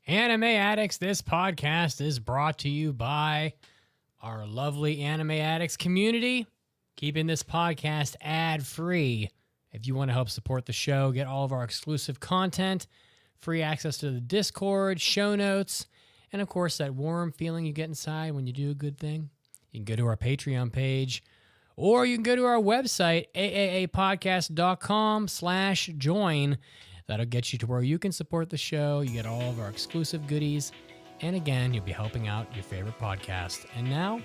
Anime Addicts, this podcast is brought to you by our lovely Anime Addicts community, keeping this podcast ad-free. If you want to help support the show, get all of our exclusive content, free access to the Discord, show notes, and of course, that warm feeling you get inside when you do a good thing, you can go to our Patreon page, or you can go to our website, AAAPodcast.com/join. That'll get you to where you can support the show. You get all of our exclusive goodies. And again, you'll be helping out your favorite podcast. And now,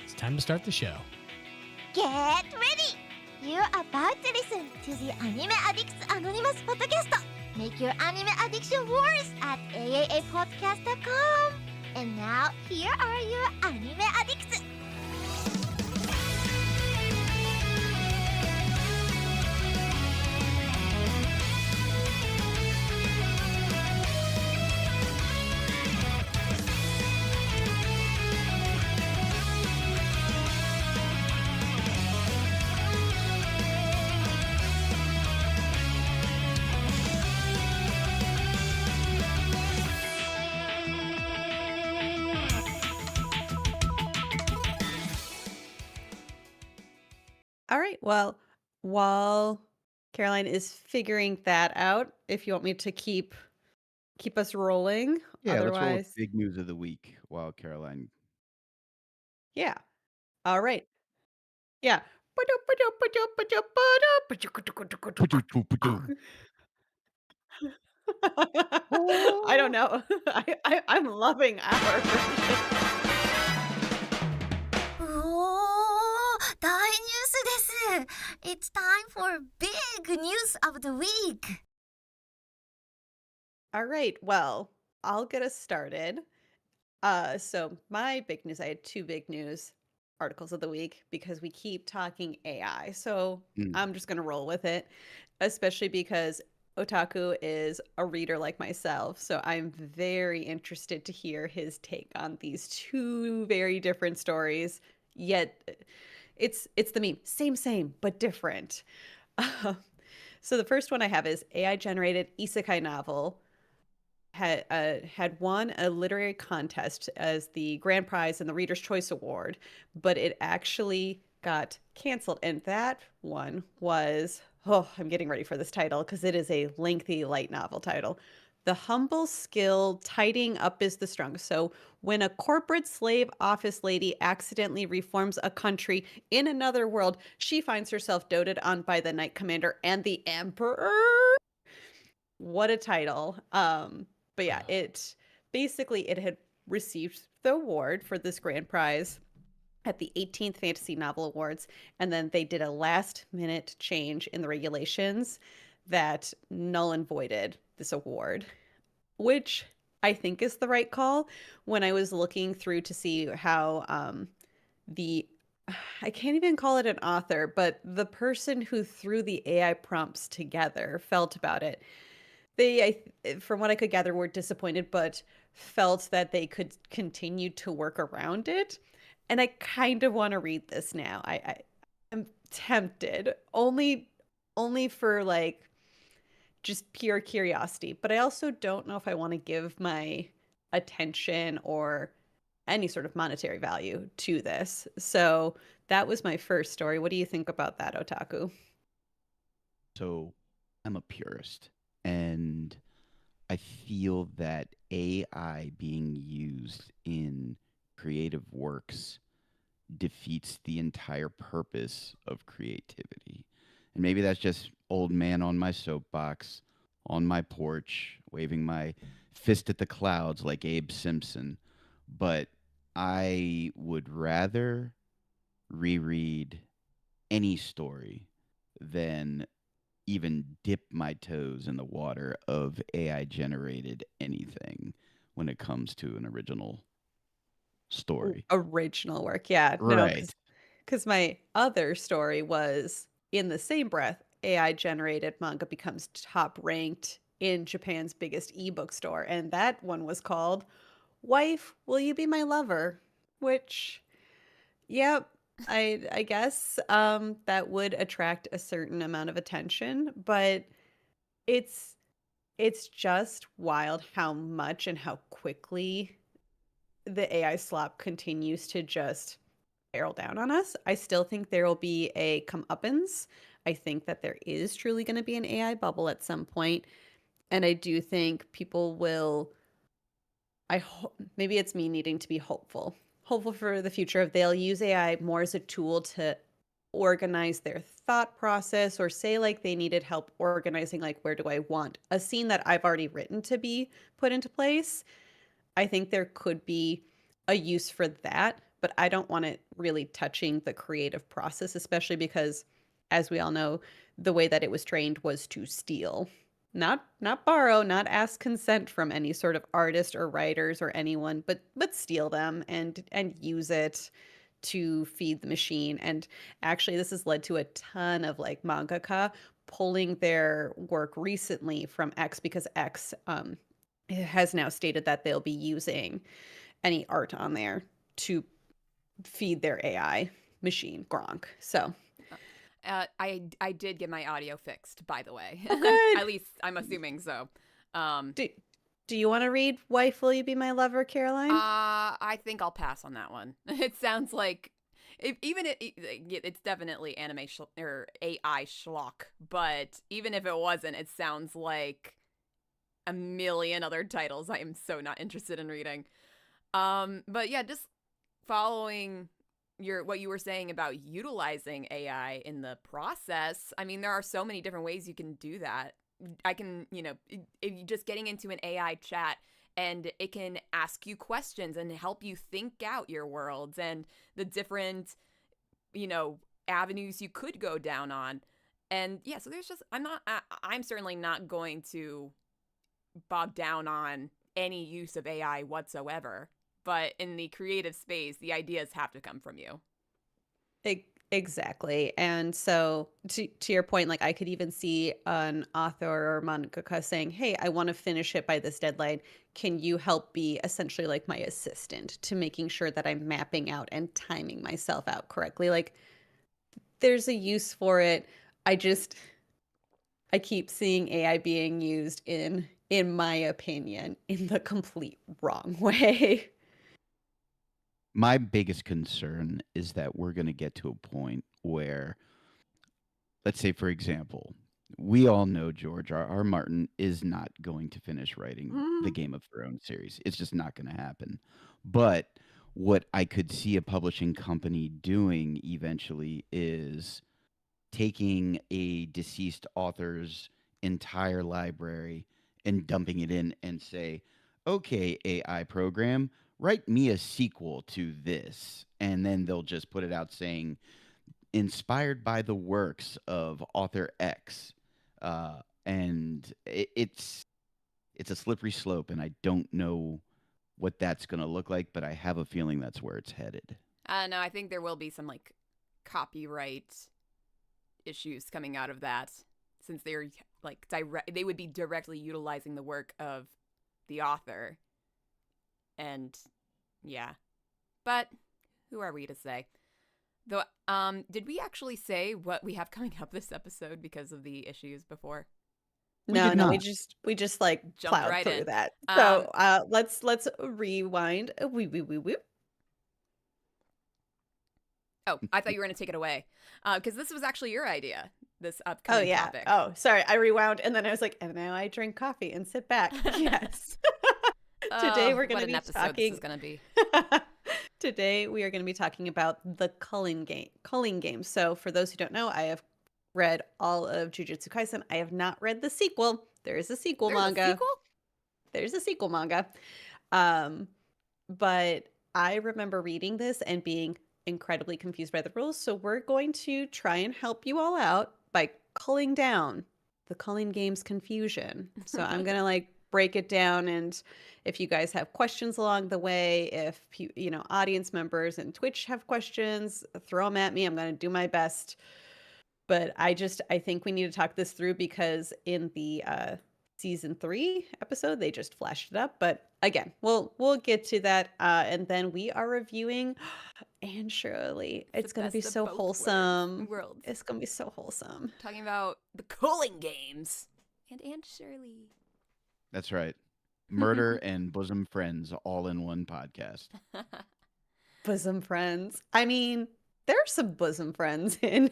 it's time to start the show. Get ready! You're about to listen to the Anime Addicts Anonymous Podcast. Make your anime addiction worse at AAAPodcast.com. And now, here are your anime addicts. All right. Well, while Caroline is figuring that out, if you want me to keep us rolling, Yeah, let's roll with otherwise, big news of the week while Caroline. yeah. All right. Yeah. I don't know. I'm loving our version. 大ニュースです。It's time for big news of the week. All right. Well, I'll get us started. So my big news, I had two big news articles of the week because we keep talking AI. So Mm. I'm just going to roll with it, especially because Otaku is a reader like myself. So I'm very interested to hear his take on these two very different stories. Yet it's the meme, same, but different. So the first one I have is AI generated isekai novel had won a literary contest as the grand prize in the Reader's Choice Award, but it actually got canceled. And that one was, I'm getting ready for this title because it is a lengthy light novel title. The humble skill tidying up is the strong. So when a corporate slave office lady accidentally reforms a country in another world, she finds herself doted on by the Knight Commander and the Emperor. What a title. But yeah, it had received the award for this grand prize at the 18th Fantasy Novel Awards, and then they did a last-minute change in the regulations that null and voided this award, which I think is the right call. When I was looking through to see how I can't even call it an author, but the person who threw the AI prompts together felt about it. From what I could gather, were disappointed, but felt that they could continue to work around it. And I kind of want to read this now. I'm tempted, only for like just pure curiosity. But I also don't know if I want to give my attention or any sort of monetary value to this. So that was my first story. What do you think about that, Otaku? So I'm a purist, and I feel that AI being used in creative works defeats the entire purpose of creativity. And maybe that's just old man on my soapbox, on my porch, waving my fist at the clouds like Abe Simpson. But I would rather reread any story than even dip my toes in the water of AI generated anything when it comes to an original story. Original work, yeah. Right. Because my other story was in the same breath, AI generated manga becomes top ranked in Japan's biggest ebook store. And that one was called Wife, Will You Be My Lover? Which, yep, I guess that would attract a certain amount of attention, but it's it's just wild how much and how quickly the AI slop continues to just barrel down on us. I still think there will be a comeuppance. I think that there is truly going to be an AI bubble at some point, and I do think people will. Maybe it's me needing to be hopeful for the future of they'll use AI more as a tool to organize their thought process, or say like they needed help organizing like where do I want a scene that I've already written to be put into place. I think there could be a use for that, but I don't want it really touching the creative process, especially because, as we all know, the way that it was trained was to steal. Not borrow, not ask consent from any sort of artist or writers or anyone, but steal them and use it to feed the machine. And actually this has led to a ton of like mangaka pulling their work recently from X, because X has now stated that they'll be using any art on there to feed their AI machine, Gronk. So I did get my audio fixed, by the way. oh, good. At least I'm assuming so. Do you want to read Wife Will You Be My Lover, Caroline? I think I'll pass on that one. It sounds like it's definitely anime or AI schlock, but even if it wasn't, it sounds like a million other titles I am so not interested in reading. But yeah, just following what you were saying about utilizing AI in the process. I mean, there are so many different ways you can do that. I can, if you just getting into an AI chat and it can ask you questions and help you think out your worlds and the different, avenues you could go down on. And yeah, so there's just, I'm certainly not going to bog down on any use of AI whatsoever. But in the creative space, the ideas have to come from you. Exactly. And so to your point, like I could even see an author or mangaka saying, hey, I want to finish it by this deadline. Can you help be essentially like my assistant to making sure that I'm mapping out and timing myself out correctly? Like there's a use for it. I keep seeing AI being used in my opinion, in the complete wrong way. My biggest concern is that we're going to get to a point where, let's say, for example, we all know George R. R. Martin is not going to finish writing the Game of Thrones series. It's just not going to happen. But what I could see a publishing company doing eventually is taking a deceased author's entire library and dumping it in and say, okay, AI program, write me a sequel to this. And then they'll just put it out saying, inspired by the works of author X. And it's a slippery slope, and I don't know what that's going to look like, but I have a feeling that's where it's headed. No, I think there will be some like copyright issues coming out of that, since they're like they would be directly utilizing the work of the author. And yeah, but who are we to say? Though, did we actually say what we have coming up this episode because of the issues before? No, we just like jumped plowed right through in. that. So let's rewind. Oh, I thought you were going to take it away, because this was actually your idea. This upcoming topic. Oh, sorry, I rewound, and then I was like, and now I drink coffee and sit back. Yes. Today we're going to be talking. This is going to be. Today we are going to be talking about the Culling game. So for those who don't know, I have read all of Jujutsu Kaisen. I have not read the sequel. There is a sequel manga. There's a sequel manga. But I remember reading this and being incredibly confused by the rules. So we're going to try and help you all out by culling down the Culling game's confusion. So I'm going to like break it down, and if you guys have questions along the way, if audience members and Twitch have questions, throw them at me. I'm going to do my best. But I think we need to talk this through, because in the season 3 episode they just flashed it up. But again, we'll get to that, and then we are reviewing Anne Shirley. It's going to be so wholesome. It's going to be so wholesome. Talking about the Culling games and Anne Shirley. That's right. Murder and bosom friends all in one podcast. Bosom friends. I mean, there are some bosom friends in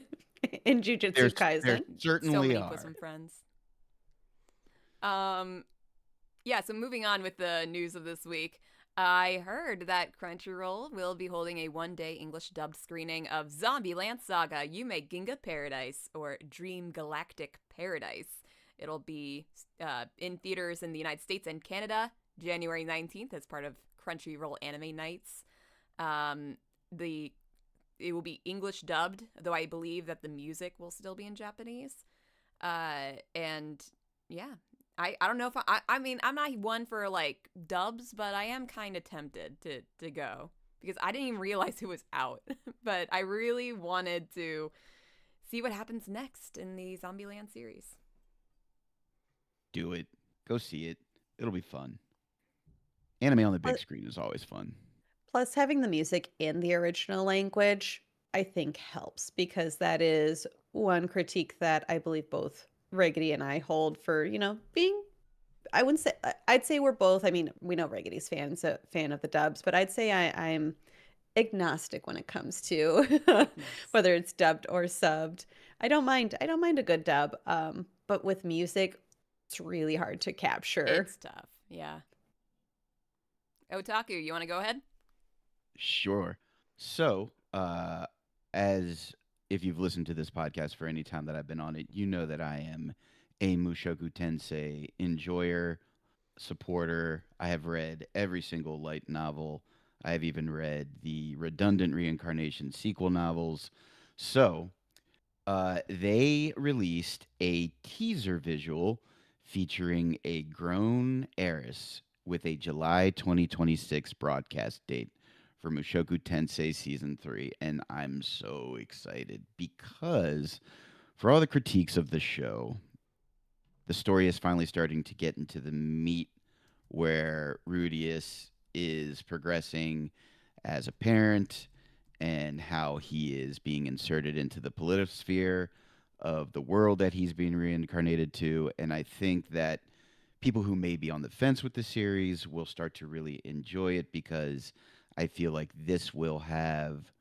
Jujutsu There Kaisen. So certainly many are. bosom friends. Yeah, so moving on with the news of this week. I heard that Crunchyroll will be holding a one-day English dubbed screening of Zombieland Saga Yume Ginga Paradise, or Dream Galactic Paradise. It'll be in theaters in the United States and Canada January 19th as part of Crunchyroll Anime Nights. It will be English dubbed, though I believe that the music will still be in Japanese. And yeah, I don't know if I mean, I'm not one for like dubs, but I am kind of tempted to go because I didn't even realize it was out. But I really wanted to see what happens next in the Zombieland series. Do it. Go see it. It'll be fun. Anime on the big But- screen is always fun. Plus, having the music in the original language, I think, helps because that is one critique that I believe both Raggedy and I hold for, being. I wouldn't say. I'd say we're both. I mean, we know Raggedy's a fan of the dubs, but I'd say I'm agnostic when it comes to whether it's dubbed or subbed. I don't mind. I don't mind a good dub. But with music, it's really hard to capture. It's tough. Yeah. Otaku, you want to go ahead? Sure. So, as if you've listened to this podcast for any time that I've been on it, you know that I am a Mushoku Tensei enjoyer, supporter. I have read every single light novel. I have even read the redundant reincarnation sequel novels. So, they released a teaser visual featuring a grown heiress with a July 2026 broadcast date for Mushoku Tensei Season 3. And I'm so excited because for all the critiques of the show, the story is finally starting to get into the meat where Rudius is progressing as a parent and how he is being inserted into the politisphere of the world that he's being reincarnated to. And I think that people who may be on the fence with the series will start to really enjoy it because I feel like this will have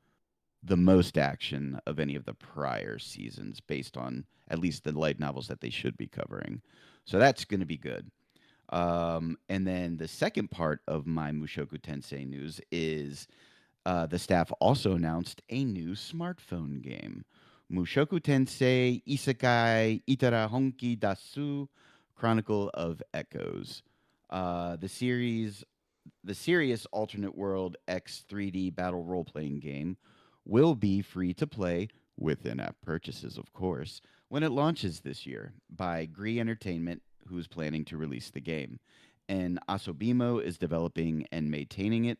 the most action of any of the prior seasons based on at least the light novels that they should be covering. So that's going to be good. And then the second part of my Mushoku Tensei news is the staff also announced a new smartphone game, Mushoku Tensei Isekai Itara Honki Dasu Chronicle of Echoes. The serious alternate world X 3D battle role playing game will be free to play with in-app purchases, of course, when it launches this year by Gree Entertainment, who's planning to release the game. And Asobimo is developing and maintaining it.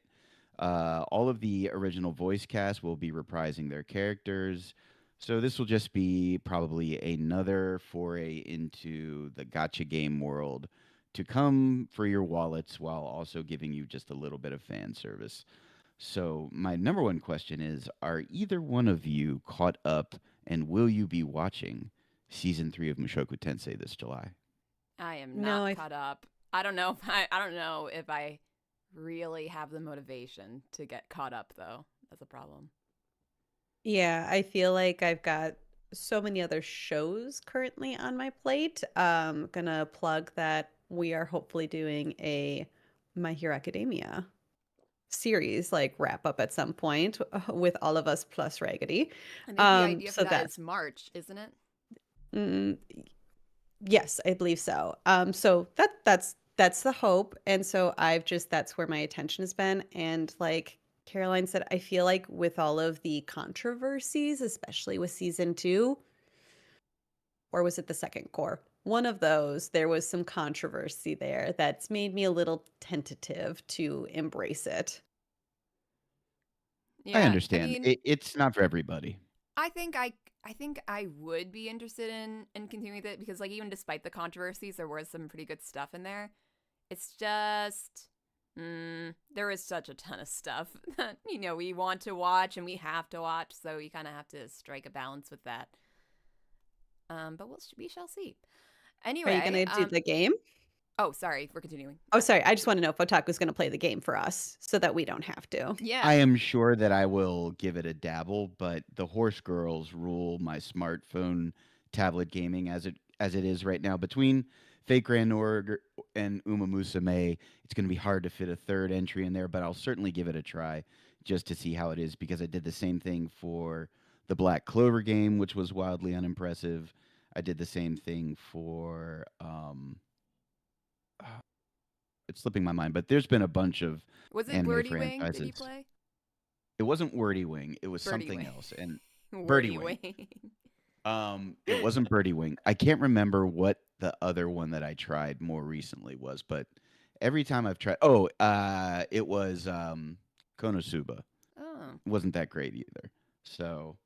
All of the original voice cast will be reprising their characters. So this will just be probably another foray into the gacha game world to come for your wallets while also giving you just a little bit of fan service. So my number one question is, are either one of you caught up and will you be watching season 3 of Mushoku Tensei this July? I am No, not I- caught up. I don't know if I really have the motivation to get caught up though. That's a problem. Yeah, I feel like I've got so many other shows currently on my plate. Gonna plug that we are hopefully doing a My Hero Academia series like wrap up at some point with all of us plus Raggedy. I think the idea so for that that's- is March, isn't it? Mm, yes, I believe so. So that's the hope, and so that's where my attention has been. And like Caroline said, I feel like with all of the controversies, especially with season 2, or was it the second core? One of those, there was some controversy there that's made me a little tentative to embrace it. Yeah, I understand. mean, It's not for everybody. I think I would be interested in continuing with it because like even despite the controversies, there was some pretty good stuff in there. It's just there is such a ton of stuff that we want to watch and we have to watch, so you kind of have to strike a balance with that. But we shall see. Anyway, Are you gonna do the game? Oh, sorry. We're continuing. Oh, sorry. I just want to know if Otaku's going to play the game for us so that we don't have to. Yeah. I am sure that I will give it a dabble, but the horse girls rule my smartphone tablet gaming as it is right now. Between Fake Grand Org and Uma Musume, it's going to be hard to fit a third entry in there, but I'll certainly give it a try just to see how it is, because I did the same thing for the Black Clover game, which was wildly unimpressive. I did the same thing for it's slipping my mind, but there's been a bunch of Was it anime Wordy Wing? Did franchises. you play? It wasn't Wordy Wing. It was Birdie something Wing. else. And Wordy Wing. Wing. It wasn't Birdie Wing. I can't remember what the other one that I tried more recently was, but every time I've tried, it was Konosuba. Oh. It wasn't that great either. So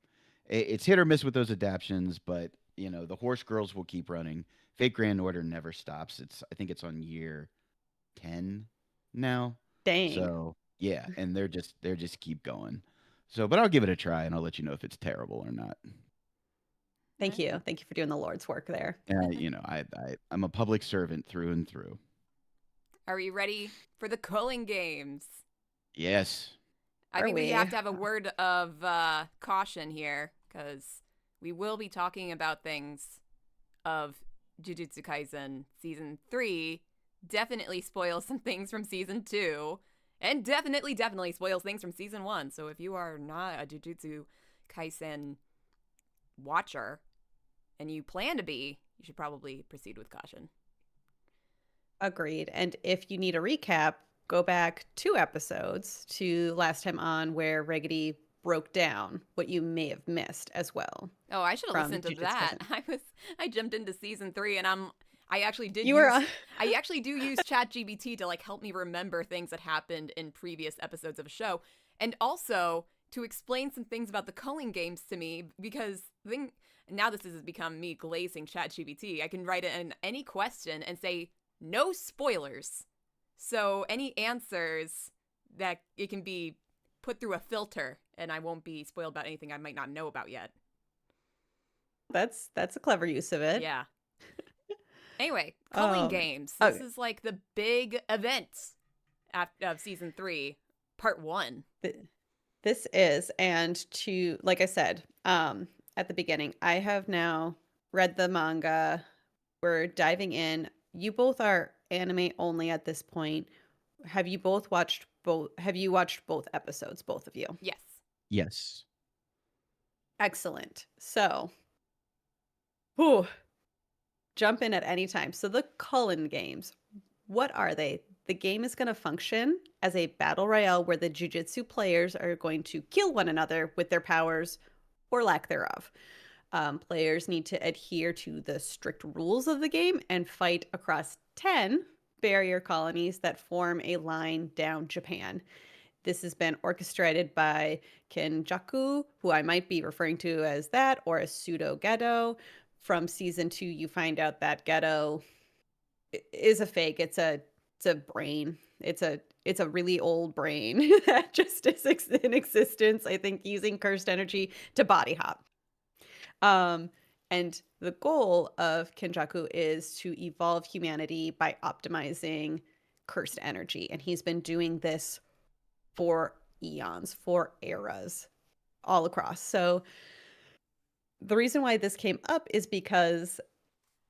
it's hit or miss with those adaptions, but the horse girls will keep running. Fake Grand Order never stops. I think it's on year 10 now. Dang. So yeah, and they're just keep going. So, but I'll give it a try and I'll let you know if it's terrible or not. Thank you. Thank you for doing the Lord's work there. I'm a public servant through and through. Are we ready for the Culling games? Yes. I Are think we we? have to have a word of caution here, because we will be talking about things of Jujutsu Kaisen Season 3, definitely spoils some things from Season 2, and definitely spoils things from Season 1. So if you are not a Jujutsu Kaisen watcher, and you plan to be, you should probably proceed with caution. Agreed. And if you need a recap, go back 2 episodes to last time on, where Reggie broke down what you may have missed as well. Oh, I should have From listened to Jujutsu that. I jumped into Season 3, and I actually did I actually do use ChatGPT to help me remember things that happened in previous episodes of a show, and also to explain some things about the Culling games to me, because now this has become me glazing ChatGPT. I can write in any question and say no spoilers. So any answers that it can be put through a filter, and I won't be spoiled about anything I might not know about yet. That's a clever use of it. Yeah. Anyway, Culling games. This is the big event of Season 3, Part 1. This is, and like I said at the beginning, I have now read the manga. We're diving in. You both are anime only at this point. Have you watched both episodes, both of you? Yes. Yes. Excellent. So, jump in at any time. So the Culling games, what are they? The game is going to function as a battle royale where the jujutsu players are going to kill one another with their powers or lack thereof. Players need to adhere to the strict rules of the game and fight across 10 barrier colonies that form a line down Japan. This has been orchestrated by Kenjaku, who I might be referring to as that, or as Pseudo Ghetto. From Season 2, you find out that Ghetto is a fake. It's a brain. It's a really old brain that just is in existence, I think, using cursed energy to body hop. And the goal of Kenjaku is to evolve humanity by optimizing cursed energy. And he's been doing this for eons, for eras, all across. So the reason why this came up is because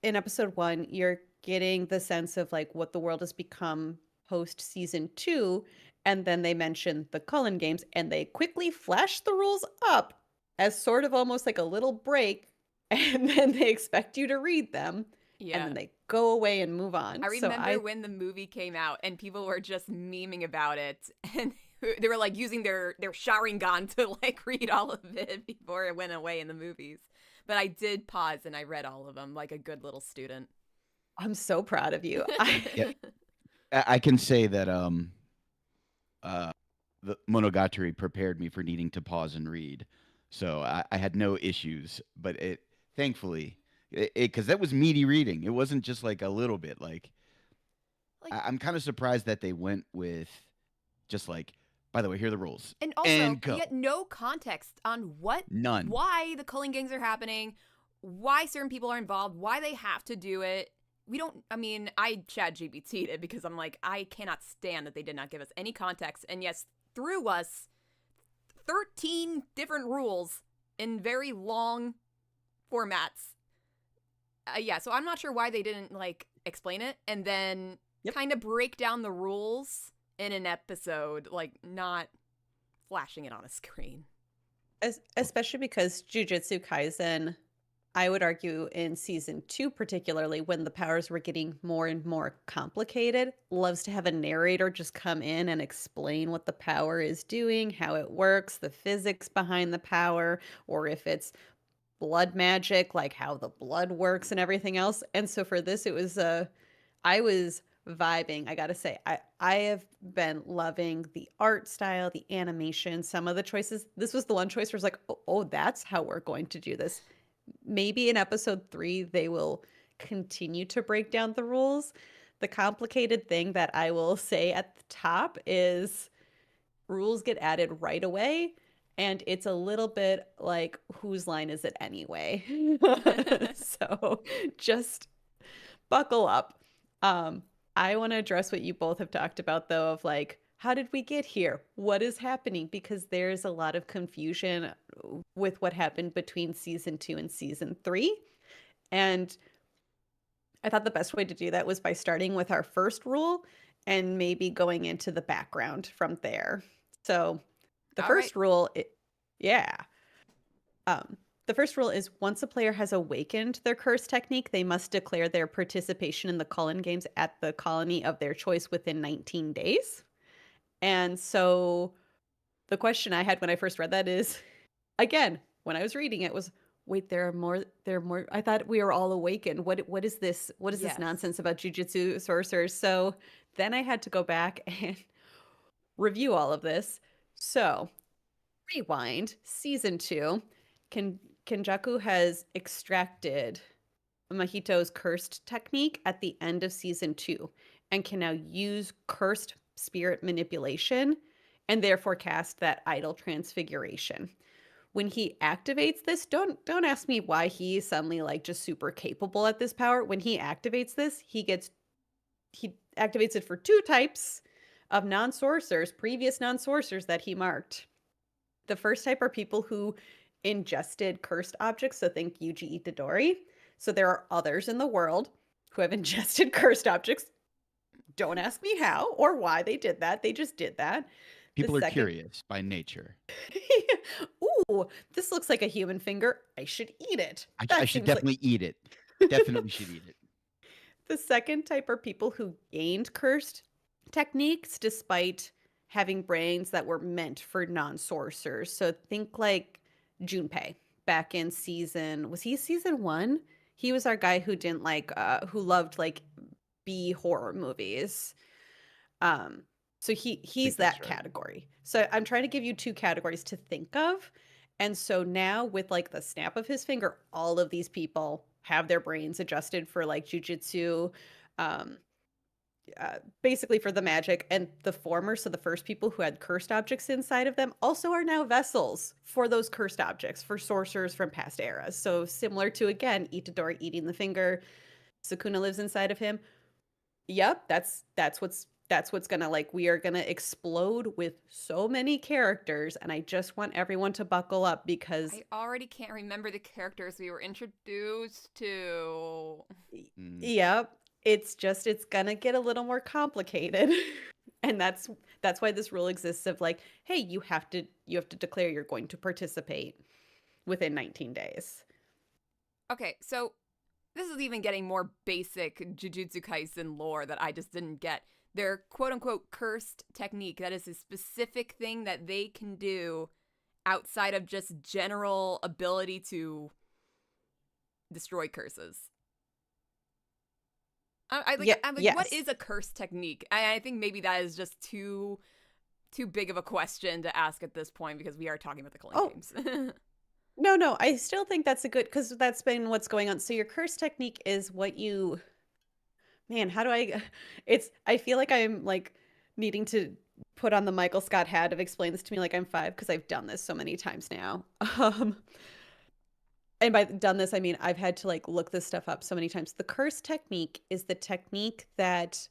in episode 1, you're getting the sense of what the world has become post Season 2. And then they mention the Culling games, and they quickly flash the rules up as sort of almost like a little break. And then they expect you to read them. Yeah. And then they go away and move on. I remember when the movie came out and people were just memeing about it, and they were using their Sharingan to read all of it before it went away in the movies. But I did pause and I read all of them like a good little student. I'm so proud of you. Yeah. I can say that the Monogatari prepared me for needing to pause and read. So I had no issues, but thankfully, because that was meaty reading. It wasn't just a little bit. I'm kind of surprised that they went with just by the way, here are the rules. And also, and go. We had no context on None. Why the Culling games are happening, why certain people are involved, why they have to do it. I mean, I chat GBT'd it because I'm like, I cannot stand that they did not give us any context. And yes, threw us 13 different rules in very long formats. Yeah, so I'm not sure why they didn't like explain it and then kind of break down the rules in an episode, like not flashing it on a screen. Especially because Jujutsu Kaisen, I would argue in season 2 particularly, when the powers were getting more and more complicated, loves to have a narrator just come in and explain what the power is doing, how it works, the physics behind the power, or if it's blood magic, like how the blood works and everything else. And so for this, it was I was vibing. I gotta say, I have been loving the art style, the animation, some of the choices. This was the one choice where it's like, oh, that's how we're going to do this. Maybe in episode 3 they will continue to break down the rules. The complicated thing that I will say at the top is rules get added right away, and it's a little bit like, whose line is it anyway? So just buckle up. I want to address what you both have talked about, though, of like, how did we get here? What is happening? Because there's a lot of confusion with what happened between season 2 and season 3. And I thought the best way to do that was by starting with our first rule and maybe going into the background from there. So the first rule, the first rule is once a player has awakened their curse technique, they must declare their participation in the Culling games at the colony of their choice within 19 days. And so the question I had when I first read that is, again, when I was reading it was, wait, there are more. I thought we were all awakened. What is this? What is this nonsense about jujutsu sorcerers? So then I had to go back and review all of this. So rewind, season 2, Kenjaku has extracted Mahito's cursed technique at the end of season 2 and can now use cursed spirit manipulation and therefore cast that idol transfiguration. When he activates this, don't ask me why he's suddenly like just super capable at this power. When he activates this, he activates it for 2 types of non-sorcerers, previous non-sorcerers that he marked. The first type are people who ingested cursed objects, so think Yuji Itadori. So there are others in the world who have ingested cursed objects. Don't ask me how or why they did that. They just did that. People are curious by nature. Ooh, this looks like a human finger. I should eat it. I should definitely eat it. Definitely should eat it. The second type are people who gained cursed techniques despite having brains that were meant for non-sorcerers. So think like Junpei back in was he season 1? He was our guy who didn't like, who loved like B horror movies. So he's that category. So I'm trying to give you 2 categories to think of. And so now with like the snap of his finger, all of these people have their brains adjusted for like jujutsu, basically for the magic. And the former, so the first people who had cursed objects inside of them also are now vessels for those cursed objects, for sorcerers from past eras. So similar to, again, Itadori eating the finger, Sukuna lives inside of him. Yep, that's what's gonna, like, we are gonna explode with so many characters, and I just want everyone to buckle up because I already can't remember the characters we were introduced to. Yep, it's gonna get a little more complicated. And that's why this rule exists of like, hey, you have to declare you're going to participate within 19 days. Okay, so this is even getting more basic Jujutsu Kaisen lore that I just didn't get. Their quote-unquote cursed technique, that is a specific thing that they can do outside of just general ability to destroy curses. I'm like, yes. What is a curse technique? I think maybe that is just too big of a question to ask at this point because we are talking about the Culling games. No, I still think that's a good, because that's been what's going on. So your curse technique is what you, man, how do I feel like I'm like needing to put on the Michael Scott hat, have explained this to me like I'm 5 because I've done this so many times now. Your curse technique is what you, man, how do I, it's, I feel like I'm like needing to put on the Michael Scott hat of explain this to me like I'm 5 because I've done this so many times now. Michael Scott hat of explain this to me like I'm 5 because I've done this so many times now. and by done this, I mean I've had to like look this stuff up so many times. The curse technique is the technique that,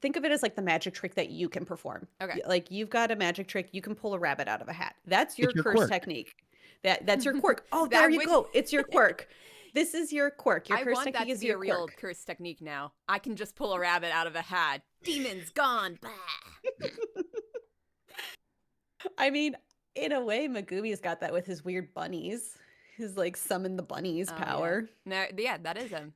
think of it as like the magic trick that you can perform. Okay. Like you've got a magic trick, you can pull a rabbit out of a hat. That's your It's your curse quirk. technique. That's your quirk. Oh, That there you would- go. It's your quirk. This is your quirk. Your I curse want that technique to is be your a real quirk. curse technique now. I can just pull a rabbit out of a hat. Demons gone. Bah. I mean, in a way, Megumi's got that with his weird bunnies. His like summon the bunnies Oh, yeah. power. No, yeah, that is him.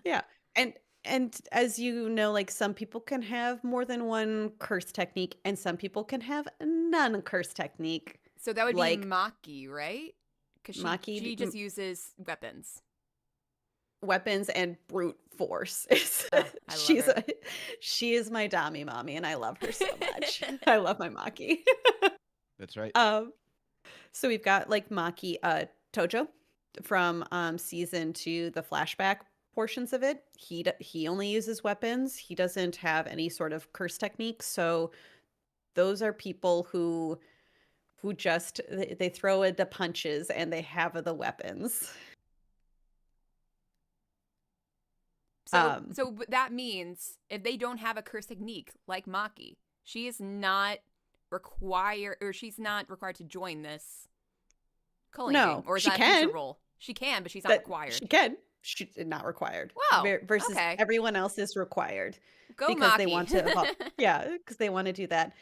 Yeah. And as you know, like some people can have more than one curse technique, and some people can have none curse technique. So that would Like- be Maki, right? Because Maki- she just uses weapons. Weapons and brute force. Oh, I love her. She is my Dami mommy, and I love her so much. I love my Maki. That's right. So we've got like Maki Tojo from season 2, the flashback portions of it. He only uses weapons. He doesn't have any sort of curse technique. So those are people who just they throw in the punches and they have the weapons. So but that means if they don't have a curse technique like Maki, she's not required to join this culling No, game. Or is she that a future can. role? She can, but she's not That required. She can. She's not required. Wow, Versus okay. everyone else is required. Go because Maki. they want to evolve. Yeah, because they want to do that.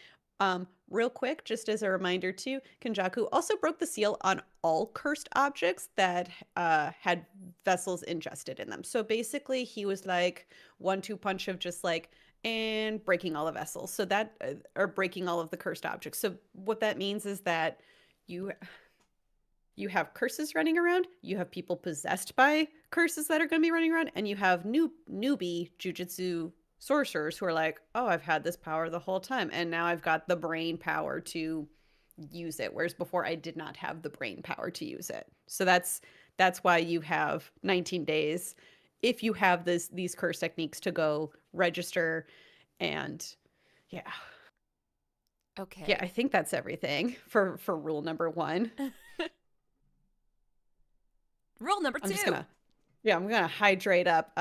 Real quick, just as a reminder too, Kenjaku also broke the seal on all cursed objects that had vessels ingested in them. So basically, he was like 1-2 punch of just like and breaking all the vessels. So that or breaking all of the cursed objects. So what that means is that you have curses running around, you have people possessed by curses that are going to be running around, and you have newbie jujutsu sorcerers who are like, oh, I've had this power the whole time, and now I've got the brain power to use it, whereas before I did not have the brain power to use it. So that's why you have 19 days if you have these curse techniques to go register. And yeah, Okay. I think that's everything for rule number 1. Rule number 2. I'm gonna hydrate up.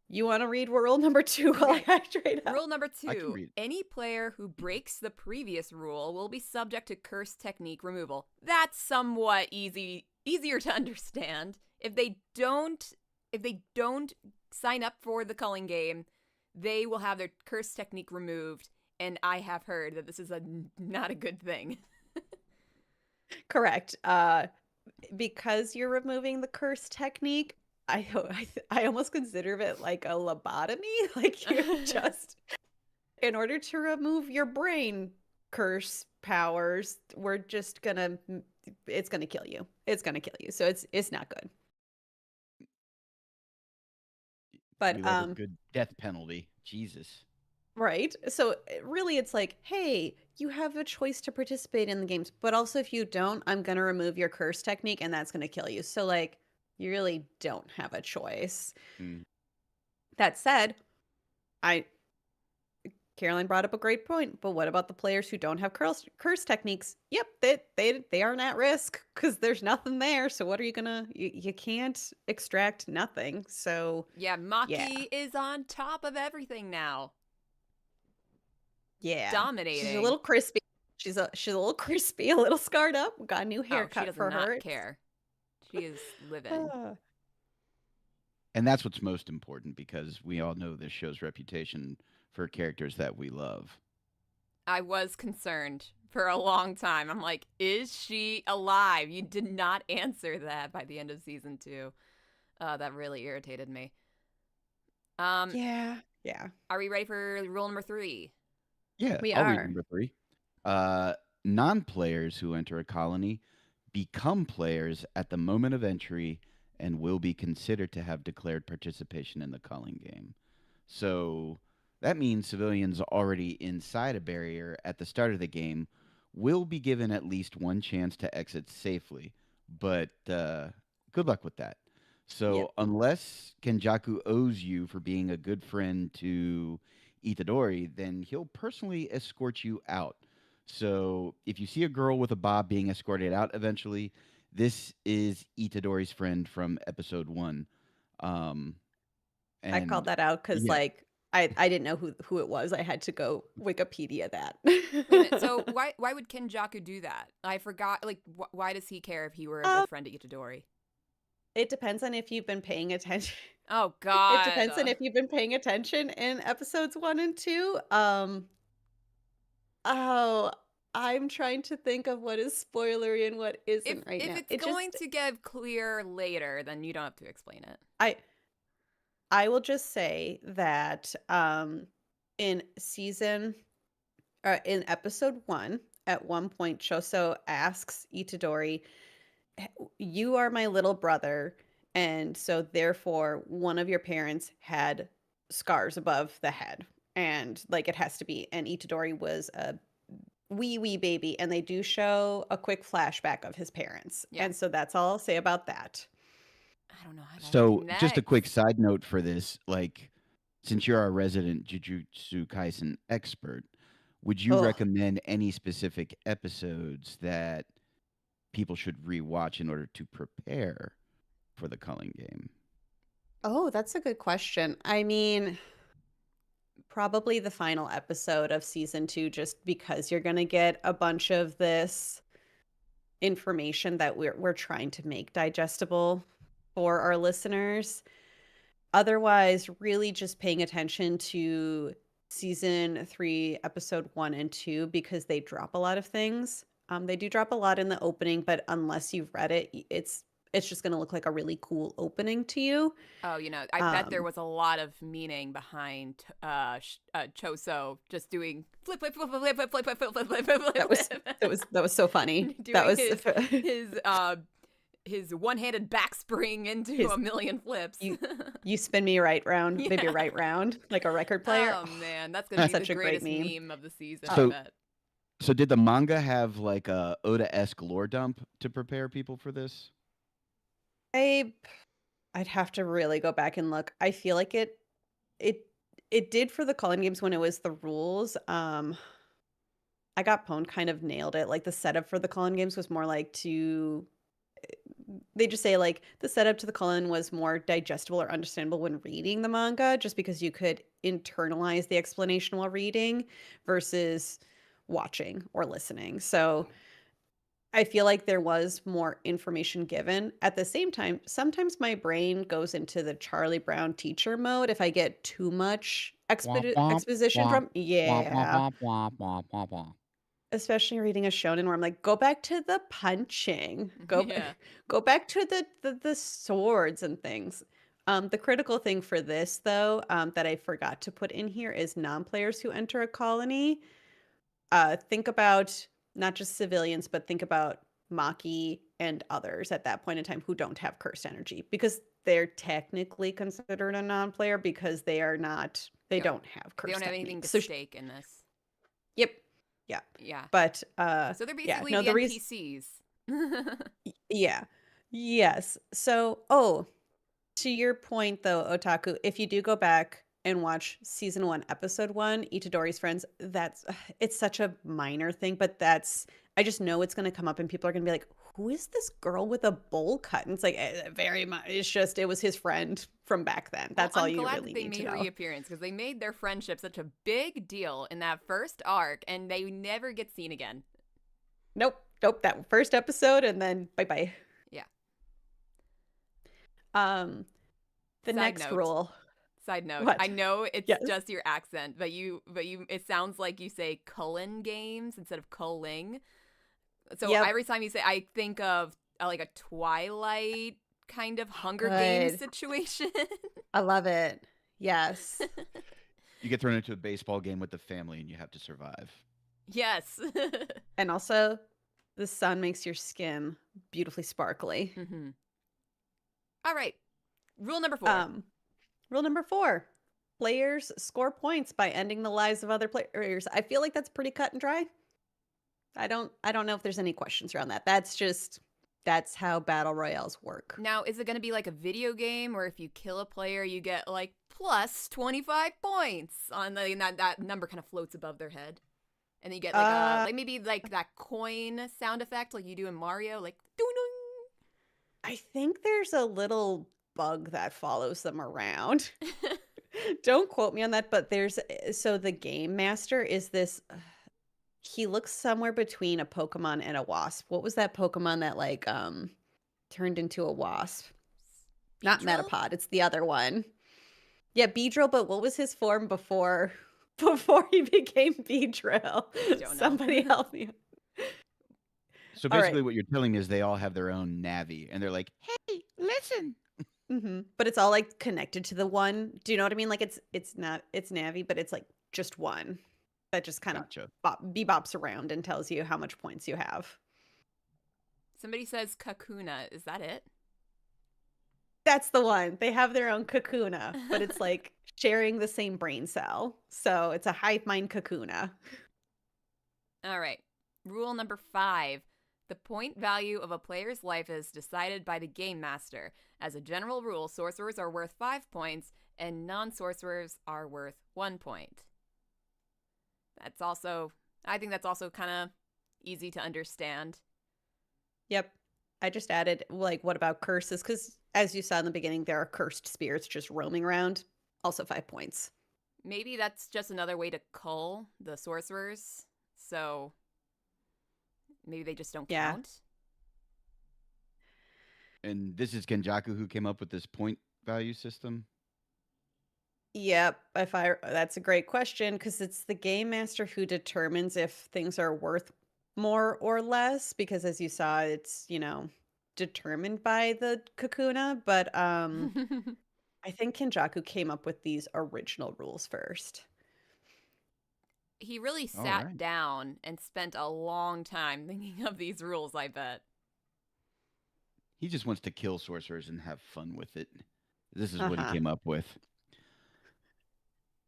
You want to read rule number 2 while I hydrate up? Rule number I can 2. read. Any player who breaks the previous rule will be subject to curse technique removal. That's somewhat easier to understand. If they don't sign up for the culling game, they will have their curse technique removed, and I have heard that this is not a good thing. Correct. Because you're removing the curse technique, I almost consider it like a lobotomy. Like you're just, in order to remove your brain curse powers, we're just gonna, it's gonna kill you. It's gonna kill you. So it's not good. But We love a good death penalty. Jesus. right. So really it's like, hey, you have a choice to participate in the games, but also if you don't, I'm going to remove your curse technique and that's going to kill you. So like you really don't have a choice. Mm. That said, Caroline brought up a great point, but what about the players who don't have curse techniques? Yep, they aren't at risk because there's nothing there. So what are you gonna? You can't extract nothing. So Yeah, Maki is on top of everything now. yeah, Dominating. She's a little crispy. She's a little crispy, a little scarred up. Got a new Oh, she haircut does for not her. care. She is living. And that's what's most important because we all know this show's reputation for characters that we love. I was concerned for a long time. I'm like, is she alive? You did not answer that by the end of season 2. That really irritated me. Yeah. Are we ready for rule number 3? Yeah, We I'll read are. number 3. Non-players who enter a colony become players at the moment of entry and will be considered to have declared participation in the culling game. So that means civilians already inside a barrier at the start of the game will be given at least one chance to exit safely. But good luck with that. So Yep. unless Kenjaku owes you for being a good friend to Itadori, then he'll personally escort you out. So if you see a girl with a bob being escorted out eventually, this is Itadori's friend from episode 1. I called And that out because yeah, I didn't know who it was. I had to go Wikipedia that. Wait a minute. So why would Kenjaku do that? I forgot. Like, why does he care if he were a good friend to Itadori? It depends on if you've been paying attention. Oh It God. depends on if you've been paying attention in episodes 1 and 2. Oh, I'm trying to think of what is spoilery and what isn't right if now. it's going to get clear later, then you don't have to explain it. I will just say that in in episode 1, at one point Choso asks Itadori, "You are my little brother, and so therefore one of your parents had scars above the head, and like it has to be." And Itadori was a wee baby, and they do show a quick flashback of his parents, Yeah. and so that's all I'll say about that. I don't know how that so just a quick connects. side note for this, like, since you're our resident Jujutsu Kaisen expert, would you Oh, recommend any specific episodes that people should rewatch in order to prepare for the Culling game? oh, that's a good question. I mean, probably the final episode of season 2, just because you're going to get a bunch of this information that we're trying to make digestible for our listeners. Otherwise, really just paying attention to season 3, episode 1 and 2, because they drop a lot of things. They do drop a lot in the opening, but unless you've read it, it's just going to look like a really cool opening to you. Oh, I bet there Um, was a lot of meaning behind Choso just doing flip, flip, flip, flip, flip, flip, flip, flip, flip, flip, flip, that was flip. that was so funny. That Doing was his one-handed backspring into his a million flips. you spin me right round, baby, Yeah. right round, like a record player. Oh man, that's gonna be Such the a great greatest meme. meme of the season. Oh, I So, bet. so did the manga have like a Oda-esque lore dump to prepare people for this? I'd have to really go back and look. I feel like it did for the Cullen games when it was the rules. I got Pwned kind of nailed it. Like the setup for the Cullen games was more like they just say like the setup to the Cullen was more digestible or understandable when reading the manga, just because you could internalize the explanation while reading versus watching or listening. So I feel like there was more information given. At the same time, sometimes my brain goes into the Charlie Brown teacher mode if I get too much exposition from. Yeah. Especially reading a shonen where I'm like, go back to the punching. Yeah. Go back to the swords and things. The critical thing for this, though, that I forgot to put in here is non-players who enter a colony. Think about not just civilians, but think about Maki and others at that point in time who don't have cursed energy, because they're technically considered a non-player because they They don't don't have They cursed don't have anything techniques. to stake in this. Yep. Yeah. Yeah. But So they're yeah, basically no, the the reason, NPCs. yeah. Yes. So, to your point though, Otaku, if you do go back and watch season 1, episode 1, Itadori's friends, it's such a minor thing, but I just know it's going to come up and people are going to be like, who is this girl with a bowl cut? And it's like, very much, it was his friend from back then. That's all you I'm glad really that they need to made a know. reappearance because they made their friendship such a big deal in that first arc, and they never get seen again. Nope. That first episode, and then bye-bye. Yeah. The Side next note. rule. Side note, What? I know it's Yes. just your accent, but it sounds like you say Cullen games instead of Culling. So Yep. every time you say, I think of like a Twilight kind of Hunger Good. Games situation. I love it. Yes. You get thrown into a baseball game with the family and you have to survive. Yes. And also, the sun makes your skin beautifully sparkly. Mm-hmm. All right. Rule number 4. Rule number 4: players score points by ending the lives of other players. I feel like that's pretty cut and dry. I don't know if there's any questions around that. That's how battle royales work. Now, is it going to be like a video game where if you kill a player, you get like plus 25 points on and that number kind of floats above their head? And then you get like maybe like that coin sound effect like you do in Mario, like doo-doo. I think there's a little bug that follows them around. Don't quote me on that, but so the game master is this. He looks somewhere between a Pokemon and a wasp. What was that Pokemon that turned into a wasp? Not Beedrill? Metapod. It's the other one. Yeah, Beedrill. But what was his form before he became Beedrill? Don't know. Somebody help me. So All right. basically, what you're telling me is they all have their own Navi, and they're like, "Hey, listen." But it's all like connected to the one. Do you know what I mean? Like it's Navi, but it's like just one that just kind of Gotcha. bebops around and tells you how much points you have. Somebody says Kakuna. Is that it? That's the one. They have their own Kakuna, but it's like sharing the same brain cell. So it's a hive mind Kakuna. All right. Rule number 5. The point value of a player's life is decided by the game master. As a general rule, sorcerers are worth 5 points, and non-sorcerers are worth 1 point. I think that's also kind of easy to understand. Yep. I just added, like, what about curses? Because as you saw in the beginning, there are cursed spirits just roaming around. Also 5 points. Maybe that's just another way to cull the sorcerers. So maybe they just don't count. And this is Kenjaku who came up with this point value system. Yep, that's a great question because it's the game master who determines if things are worth more or less because as you saw it's, determined by the Kakuna, but I think Kenjaku came up with these original rules first. He really sat down and spent a long time thinking of these rules, I bet. He just wants to kill sorcerers and have fun with it. This is what he came up with.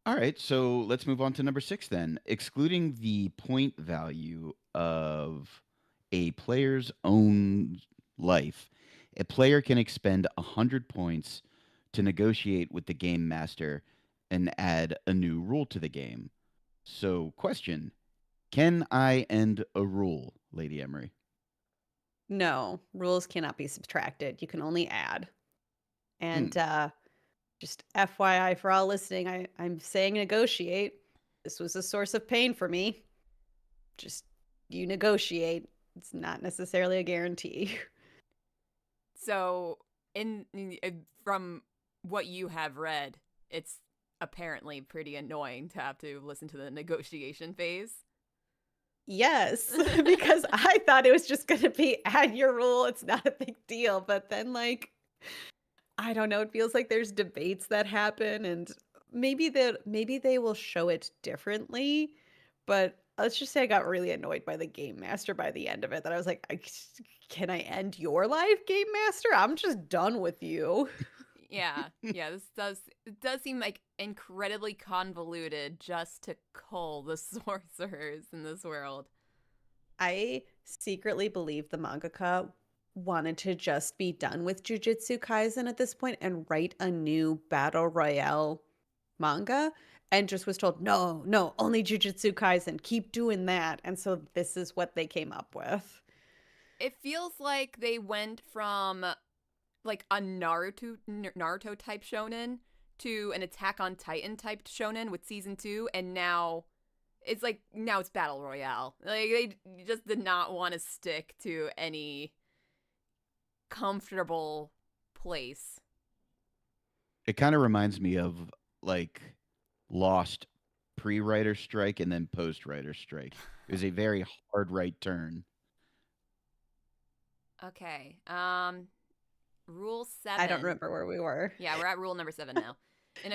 All right, so let's move on to number 6 then. Excluding the point value of a player's own life, a player can expend 100 points to negotiate with the game master and add a new rule to the game. So, question, can I end a rule, Lady Emery? No, rules cannot be subtracted. You can only add. And just FYI for all listening, I'm saying negotiate. This was a source of pain for me. Just you negotiate. It's not necessarily a guarantee. So, from what you have read, it's apparently pretty annoying to have to listen to the negotiation phase. Yes, because I thought it was just going to be add your rule. It's not a big deal. But then, I don't know. It feels like there's debates that happen, and maybe they will show it differently. But let's just say I got really annoyed by the game master by the end of it. That I was like, can I end your life, game master? I'm just done with you. Yeah. This does seem like incredibly convoluted just to cull the sorcerers in this world. I secretly believe the mangaka wanted to just be done with Jujutsu Kaisen at this point and write a new battle royale manga and just was told, no, only Jujutsu Kaisen, keep doing that. And so this is what they came up with. It feels like they went from like a Naruto type shonen to an Attack on Titan type shonen with season 2, and now it's battle royale. Like they just did not want to stick to any comfortable place. It kind of reminds me of Lost pre-writer strike and then post-writer strike. It was a very hard right turn. Okay. Rule 7. I don't remember where we were. Yeah, we're at rule number 7 now.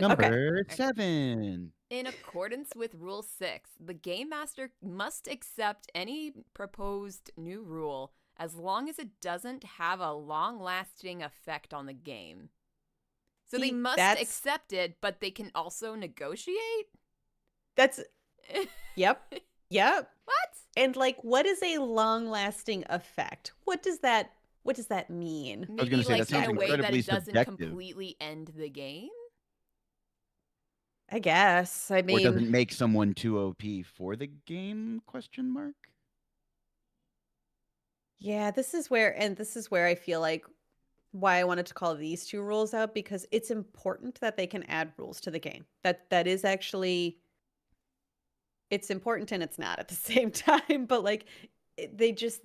Number 7. In accordance with Rule 6, the Game Master must accept any proposed new rule as long as it doesn't have a long-lasting effect on the game. So they must accept it, but they can also negotiate? Yep. What? And what is a long-lasting effect? What does that mean? Maybe I was going to say, that sounds in a way that incredibly it doesn't subjective. completely end the game? I guess. I mean, Or doesn't make someone too OP for the game, question mark? Yeah, this is where I feel like why I wanted to call these two rules out, because it's important that they can add rules to the game. That is actually, it's important and it's not at the same time, but like there's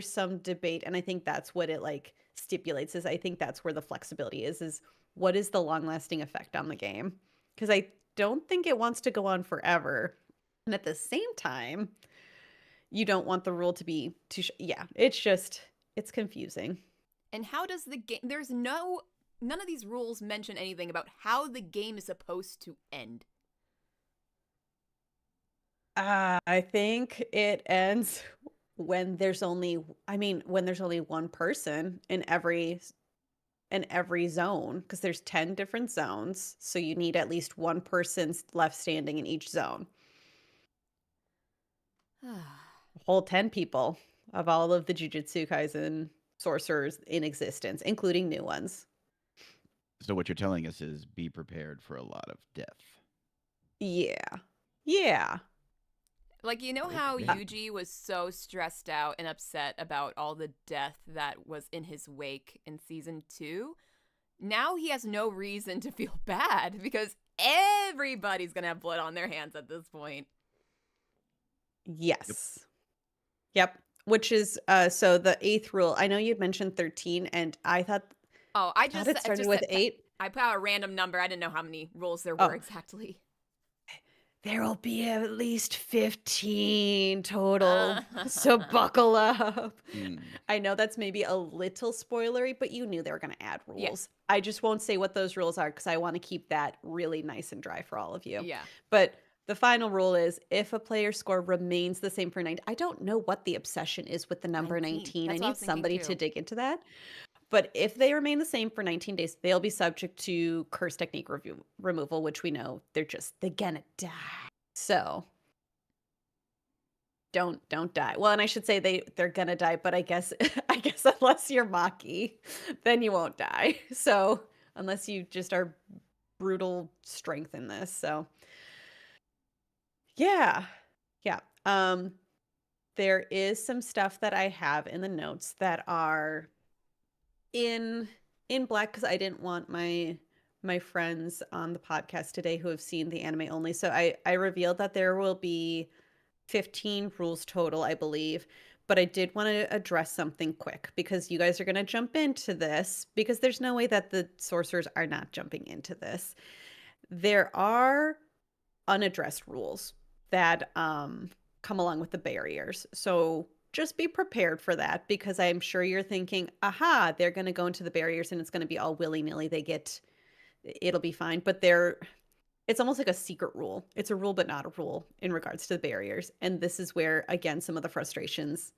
some debate, and I think that's what it like stipulates, is I think that's where the flexibility is what is the long-lasting effect on the game? Because I don't think it wants to go on forever. And at the same time, you don't want the rule to be too it's confusing. And how does the game, none of these rules mention anything about how the game is supposed to end. I think it ends when there's only one person in every zone, because there's 10 different zones, so you need at least one person left standing in each zone. Whole 10 people of all of the Jujutsu Kaisen sorcerers in existence, including new ones. So what you're telling us is be prepared for a lot of death. Yeah. Like, you know how Yuji was so stressed out and upset about all the death that was in his wake in season 2? Now he has no reason to feel bad because everybody's going to have blood on their hands at this point. Yes. Yep. Which is, so the 8th rule, I know you'd mentioned 13, and I thought... Oh, I just it started with 8. I put out a random number. I didn't know how many rules there were exactly. There will be at least 15 total, so buckle up. I know that's maybe a little spoilery, but you knew they were going to add rules. Yeah. I just won't say what those rules are because I want to keep that really nice and dry for all of you. Yeah. But the final rule is if a player's score remains the same for 19. I don't know what the obsession is with the number 19. I need somebody to dig into that. But if they remain the same for 19 days, they'll be subject to curse technique removal, which we know they're gonna die. So don't die. Well, and I should say they're gonna die, but I guess unless you're Maki, then you won't die. So unless you just are brutal strength in this. So yeah. There is some stuff that I have in the notes that are in black because I didn't want my friends on the podcast today who have seen the anime only. So I revealed that there will be 15 rules total, I believe. But I did want to address something quick because you guys are going to jump into this because there's no way that the sorcerers are not jumping into this. There are unaddressed rules that come along with the barriers. So just be prepared for that because I'm sure you're thinking, aha, they're going to go into the barriers and it's going to be all willy-nilly. It'll be fine. But it's almost like a secret rule. It's a rule, but not a rule in regards to the barriers. And this is where, again, some of the frustrations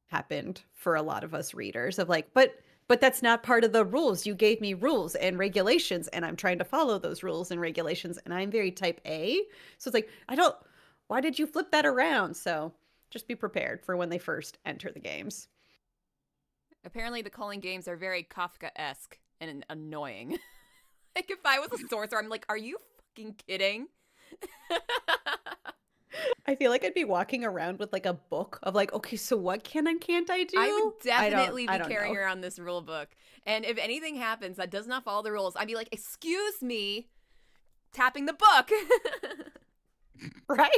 happened for a lot of us readers of like, but that's not part of the rules. You gave me rules and regulations and I'm trying to follow those rules and regulations. And I'm very type A. So it's like, why did you flip that around? So just be prepared for when they first enter the games. Apparently the Culling games are very Kafka-esque and annoying. Like if I was a sorcerer, I'm like, are you fucking kidding? I feel like I'd be walking around with like a book of like, okay, so what can and can't I do? I would definitely be carrying around this rule book. And if anything happens that does not follow the rules, I'd be like, excuse me, tapping the book. Right?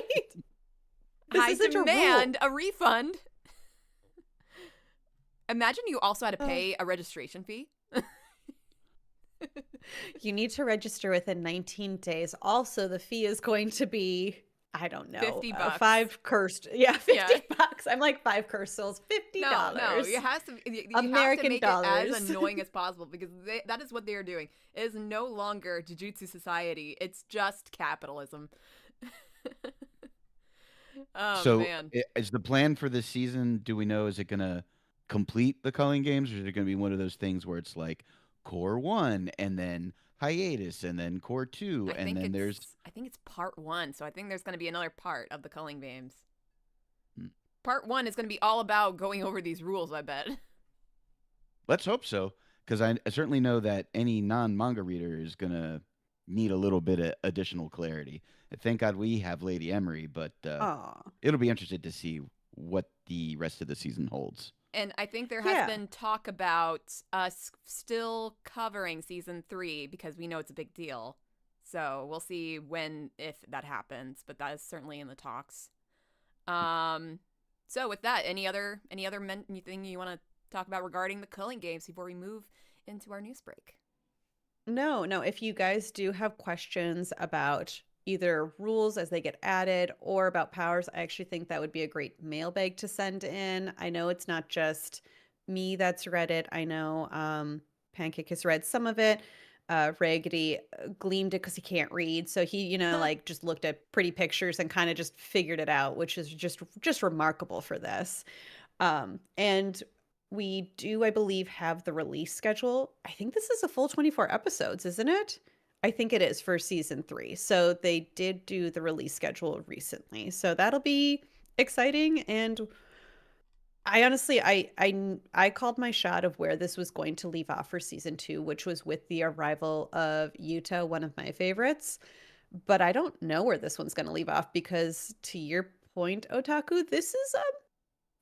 I demand a refund. Imagine you also had to pay a registration fee. You need to register within 19 days. Also, the fee is going to be, I don't know, $50. 5 cursed. Yeah, $50. I'm like 5 cursed souls, $50. No, you have to make it as annoying as possible because that is what they are doing. It is no longer Jujutsu Society. It's just capitalism. So man. Is the plan for this season, do we know, is it going to complete the Culling games or is it going to be one of those things where it's like Core 1 and then hiatus and then Core 2 I think it's part 1, so I think there's going to be another part of the Culling games. Part 1 is going to be all about going over these rules, I bet. Let's hope so, because I certainly know that any non-manga reader is going to need a little bit of additional clarity. Thank God we have Lady Emery, but it'll be interesting to see what the rest of the season holds. And I think there has been talk about us still covering season 3 because we know it's a big deal. So we'll see if that happens, but that is certainly in the talks. So with that, any other anything you want to talk about regarding the Culling games before we move into our news break? No. If you guys do have questions about either rules as they get added or about powers, I actually think that would be a great mailbag to send in. I know it's not just me that's read it. I know Pancake has read some of it. Raggedy gleamed it because he can't read. So he, like just looked at pretty pictures and kind of just figured it out, which is just remarkable for this. And we do, I believe, have the release schedule. I think this is a full 24 episodes, isn't it? I think it is for season 3. So they did do the release schedule recently. So that'll be exciting. And I honestly, I called my shot of where this was going to leave off for season 2, which was with the arrival of Yuta, one of my favorites. But I don't know where this one's going to leave off because, to your point, Otaku, this is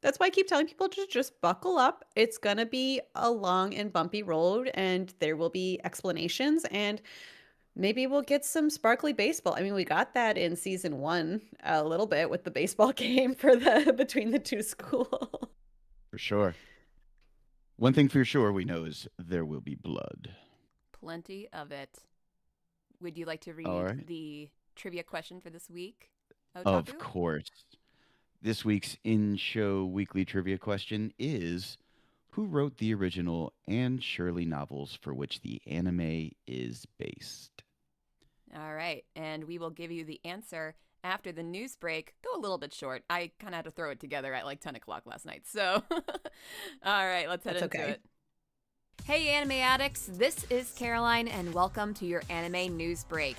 that's why I keep telling people to just buckle up. It's going to be a long and bumpy road, and there will be explanations, and maybe we'll get some sparkly baseball. I mean, we got that in season 1 a little bit with the baseball game for between the two schools. For sure. One thing for sure we know is there will be blood. Plenty of it. Would you like to read the trivia question for this week, Otaku? Of course. This week's in-show weekly trivia question is, who wrote the original Anne Shirley novels for which the anime is based? All right, and we will give you the answer after the news break. Go a little bit short. I kind of had to throw it together at like 10 o'clock last night. So, all right, let's head into it. Hey, Anime Addicts. This is Caroline, and welcome to your anime news break.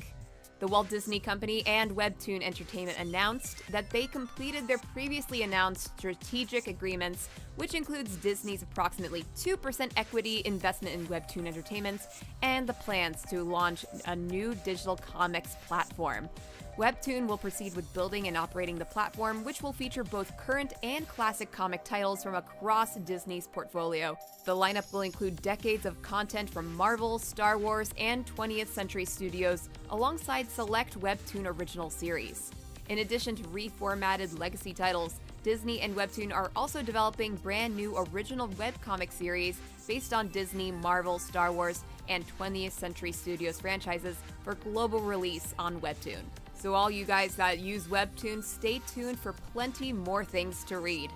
The Walt Disney Company and Webtoon Entertainment announced that they completed their previously announced strategic agreements, which includes Disney's approximately 2% equity investment in Webtoon Entertainment and the plans to launch a new digital comics platform. Webtoon will proceed with building and operating the platform, which will feature both current and classic comic titles from across Disney's portfolio. The lineup will include decades of content from Marvel, Star Wars, and 20th Century Studios, alongside select Webtoon original series. In addition to reformatted legacy titles, Disney and Webtoon are also developing brand new original webcomic series based on Disney, Marvel, Star Wars, and 20th Century Studios franchises for global release on Webtoon. So all you guys that use Webtoon, stay tuned for plenty more things to read.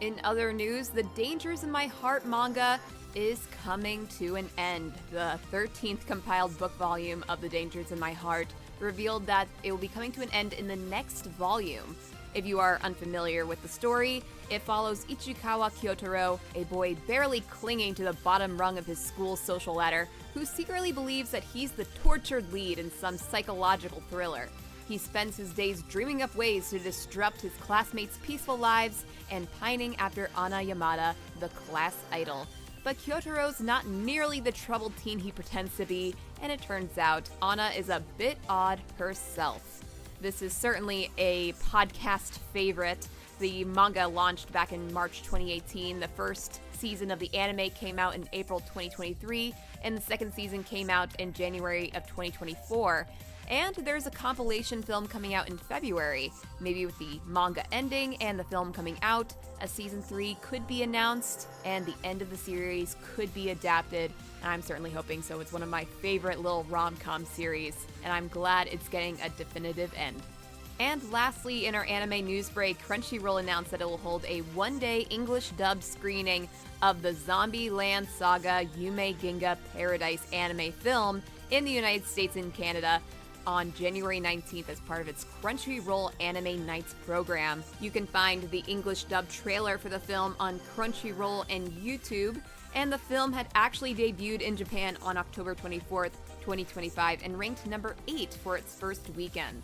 In other news, the Dangers in My Heart manga is coming to an end. The 13th compiled book volume of The Dangers in My Heart revealed that it will be coming to an end in the next volume. If you are unfamiliar with the story, it follows Ichikawa Kyotaro, a boy barely clinging to the bottom rung of his school's social ladder, who secretly believes that he's the tortured lead in some psychological thriller. He spends his days dreaming up ways to disrupt his classmates' peaceful lives and pining after Anna Yamada, the class idol. But Kyotaro's not nearly the troubled teen he pretends to be, and it turns out Anna is a bit odd herself. This is certainly a podcast favorite. The manga launched back in March 2018. The first season of the anime came out in April 2023, and the second season came out in January of 2024. And there's a compilation film coming out in February. Maybe with the manga ending and the film coming out, a season 3 could be announced, and the end of the series could be adapted. And I'm certainly hoping so. It's one of my favorite little rom-com series, and I'm glad it's getting a definitive end. And lastly, in our anime news break, Crunchyroll announced that it will hold a one-day English dubbed screening of the Zombieland Saga Yume Ginga Paradise anime film in the United States and Canada on January 19th as part of its Crunchyroll Anime Nights program. You can find the English dub trailer for the film on Crunchyroll and YouTube, and the film had actually debuted in Japan on October 24th, 2025, and ranked number 8 for its first weekend.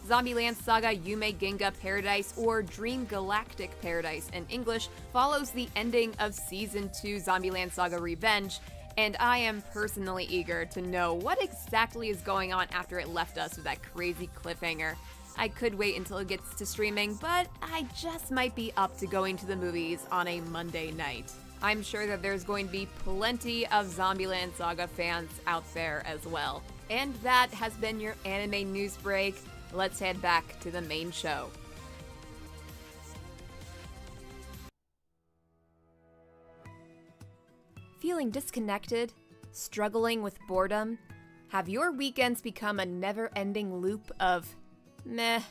Zombieland Saga Yume Ginga Paradise, or Dream Galactic Paradise in English, follows the ending of Season 2 Zombieland Saga Revenge, and I am personally eager to know what exactly is going on after it left us with that crazy cliffhanger. I could wait until it gets to streaming, but I just might be up to going to the movies on a Monday night. I'm sure that there's going to be plenty of Zombieland Saga fans out there as well. And that has been your anime news break. Let's head back to the main show. Feeling disconnected? Struggling with boredom? Have your weekends become a never-ending loop of meh?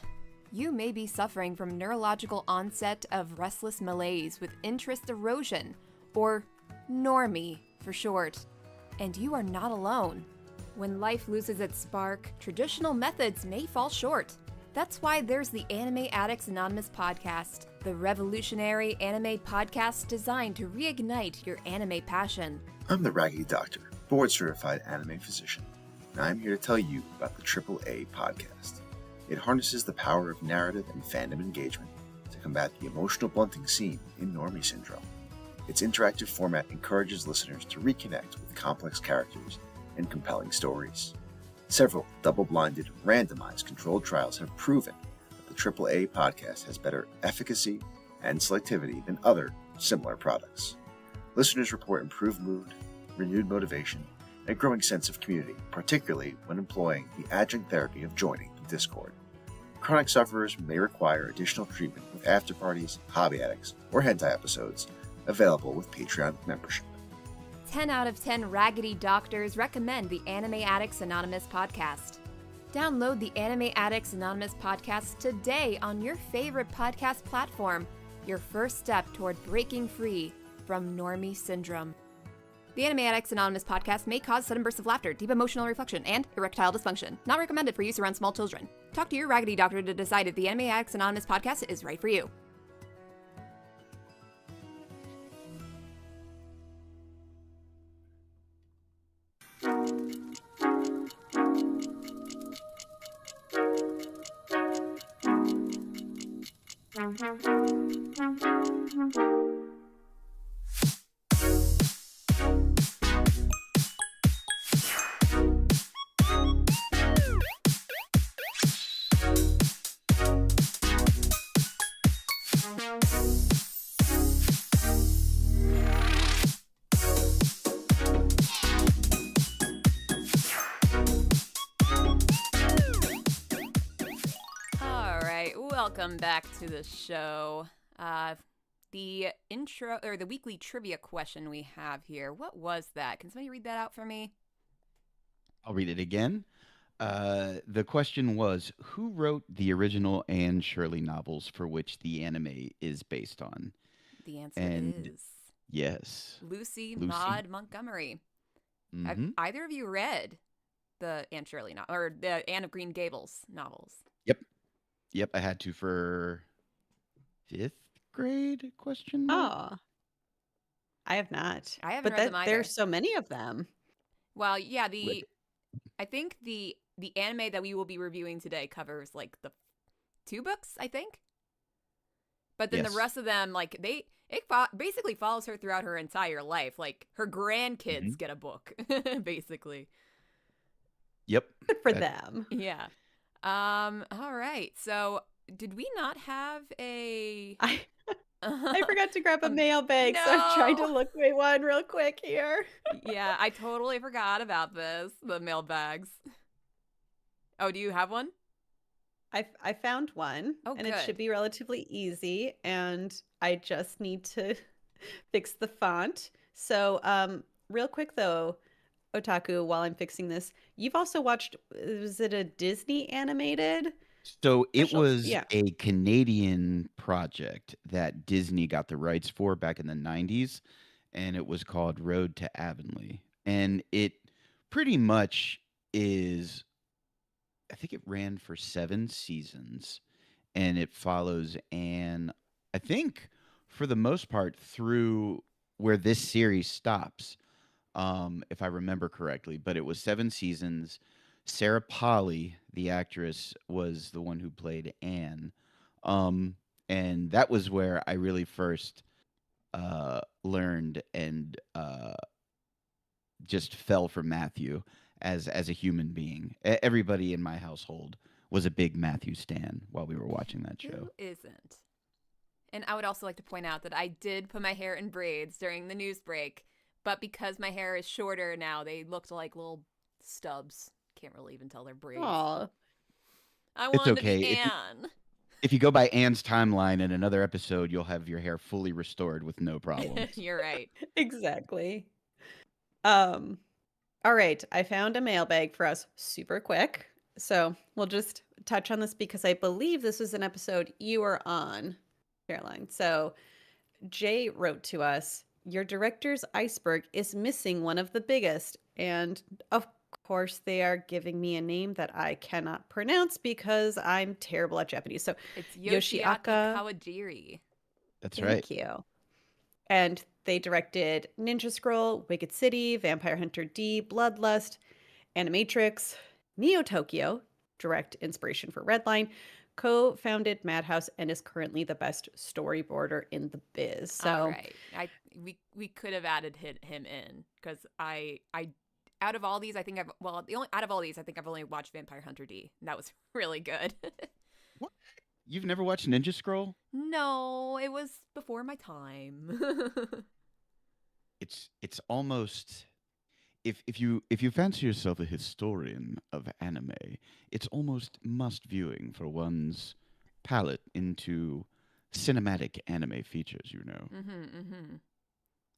You may be suffering from neurological onset of restless malaise with interest erosion, or normie for short. And you are not alone. When life loses its spark, traditional methods may fall short. That's why there's the Anime Addicts Anonymous Podcast, the revolutionary anime podcast designed to reignite your anime passion. I'm the Raggedy Doctor, board-certified anime physician, and I'm here to tell you about the AAA Podcast. It harnesses the power of narrative and fandom engagement to combat the emotional blunting seen in normie syndrome. Its interactive format encourages listeners to reconnect with complex characters and compelling stories. Several double-blinded, randomized controlled trials have proven that the AAA podcast has better efficacy and selectivity than other similar products. Listeners report improved mood, renewed motivation, and a growing sense of community, particularly when employing the adjunct therapy of joining the Discord. Chronic sufferers may require additional treatment with after-parties, hobby addicts, or hentai episodes available with Patreon membership. 10 out of 10 Raggedy Doctors recommend the Anime Addicts Anonymous Podcast. Download the Anime Addicts Anonymous Podcast today on your favorite podcast platform, your first step toward breaking free from normie syndrome. The Anime Addicts Anonymous Podcast may cause sudden bursts of laughter, deep emotional reflection, and erectile dysfunction. Not recommended for use around small children. Talk to your Raggedy Doctor to decide if the Anime Addicts Anonymous Podcast is right for you. Welcome back to the show. The intro or the weekly trivia question we have here. What was that? Can somebody read that out for me? I'll read it again. The question was, who wrote the original Anne Shirley novels for which the anime is based on? The answer is yes, Lucy Maud Montgomery. Mm-hmm. Have either of you read the Anne Shirley or the Anne of Green Gables novels? Yep, I had to for 5th grade question Oh, mark? I have not. I haven't But read them either. there's so many of them. Well, yeah, I think the anime that we will be reviewing today covers like the 2 books, I think. But then Yes. the rest of them, like basically follows her throughout her entire life. Like her grandkids get a book, basically. Yep. Good for them. Yeah. All right. So did we not have a I forgot to grab a mailbag, so I'm trying to look at one real quick here. Yeah, I totally forgot about this. The mailbags. Oh, do you have one? I found one, and good. it should be relatively easy, and I just need to fix the font. So, real quick though, Otaku, while I'm fixing this, you've also watched, was it a Disney animated? So it Special? was Yeah. a Canadian project that Disney got the rights for back in the 90s, and it was called Road to Avonlea. And it pretty much is, I think it ran for 7 seasons, and it follows Anne, I think, for the most part, through where this series stops, if I remember correctly. But it was 7 seasons. Sarah Polley, the actress, was the one who played Anne. And that was where I really first learned and just fell for Matthew as a human being. Everybody in my household was a big Matthew stan while we were watching that show. Who isn't? And I would also like to point out that I did put my hair in braids during the news break, but because my hair is shorter now, they looked like little stubs. Can't really even tell they're braids. Aw. I It's wanted okay. to be Anne. If you go by Anne's timeline in another episode, you'll have your hair fully restored with no problems. You're right. Exactly. All right, I found a mailbag for us super quick. So we'll just touch on this because I believe this was an episode you were on, Caroline. So Jay wrote to us, your director's iceberg is missing one of the biggest. And of course, they are giving me a name that I cannot pronounce because I'm terrible at Japanese. So It's Yoshiaki Yoshiaka. Kawajiri. That's right. Thank you. And they directed Ninja Scroll, Wicked City, Vampire Hunter D, Bloodlust, Animatrix, Neo Tokyo, direct inspiration for Redline, co-founded Madhouse, and is currently the best storyboarder in the biz. So All right. We could have added him in because I out of all these I think I've only watched Vampire Hunter D. And that was really good. What? You've never watched Ninja Scroll? No, it was before my time. It's almost if you fancy yourself a historian of anime, it's almost must viewing for one's palate into cinematic anime features, you know.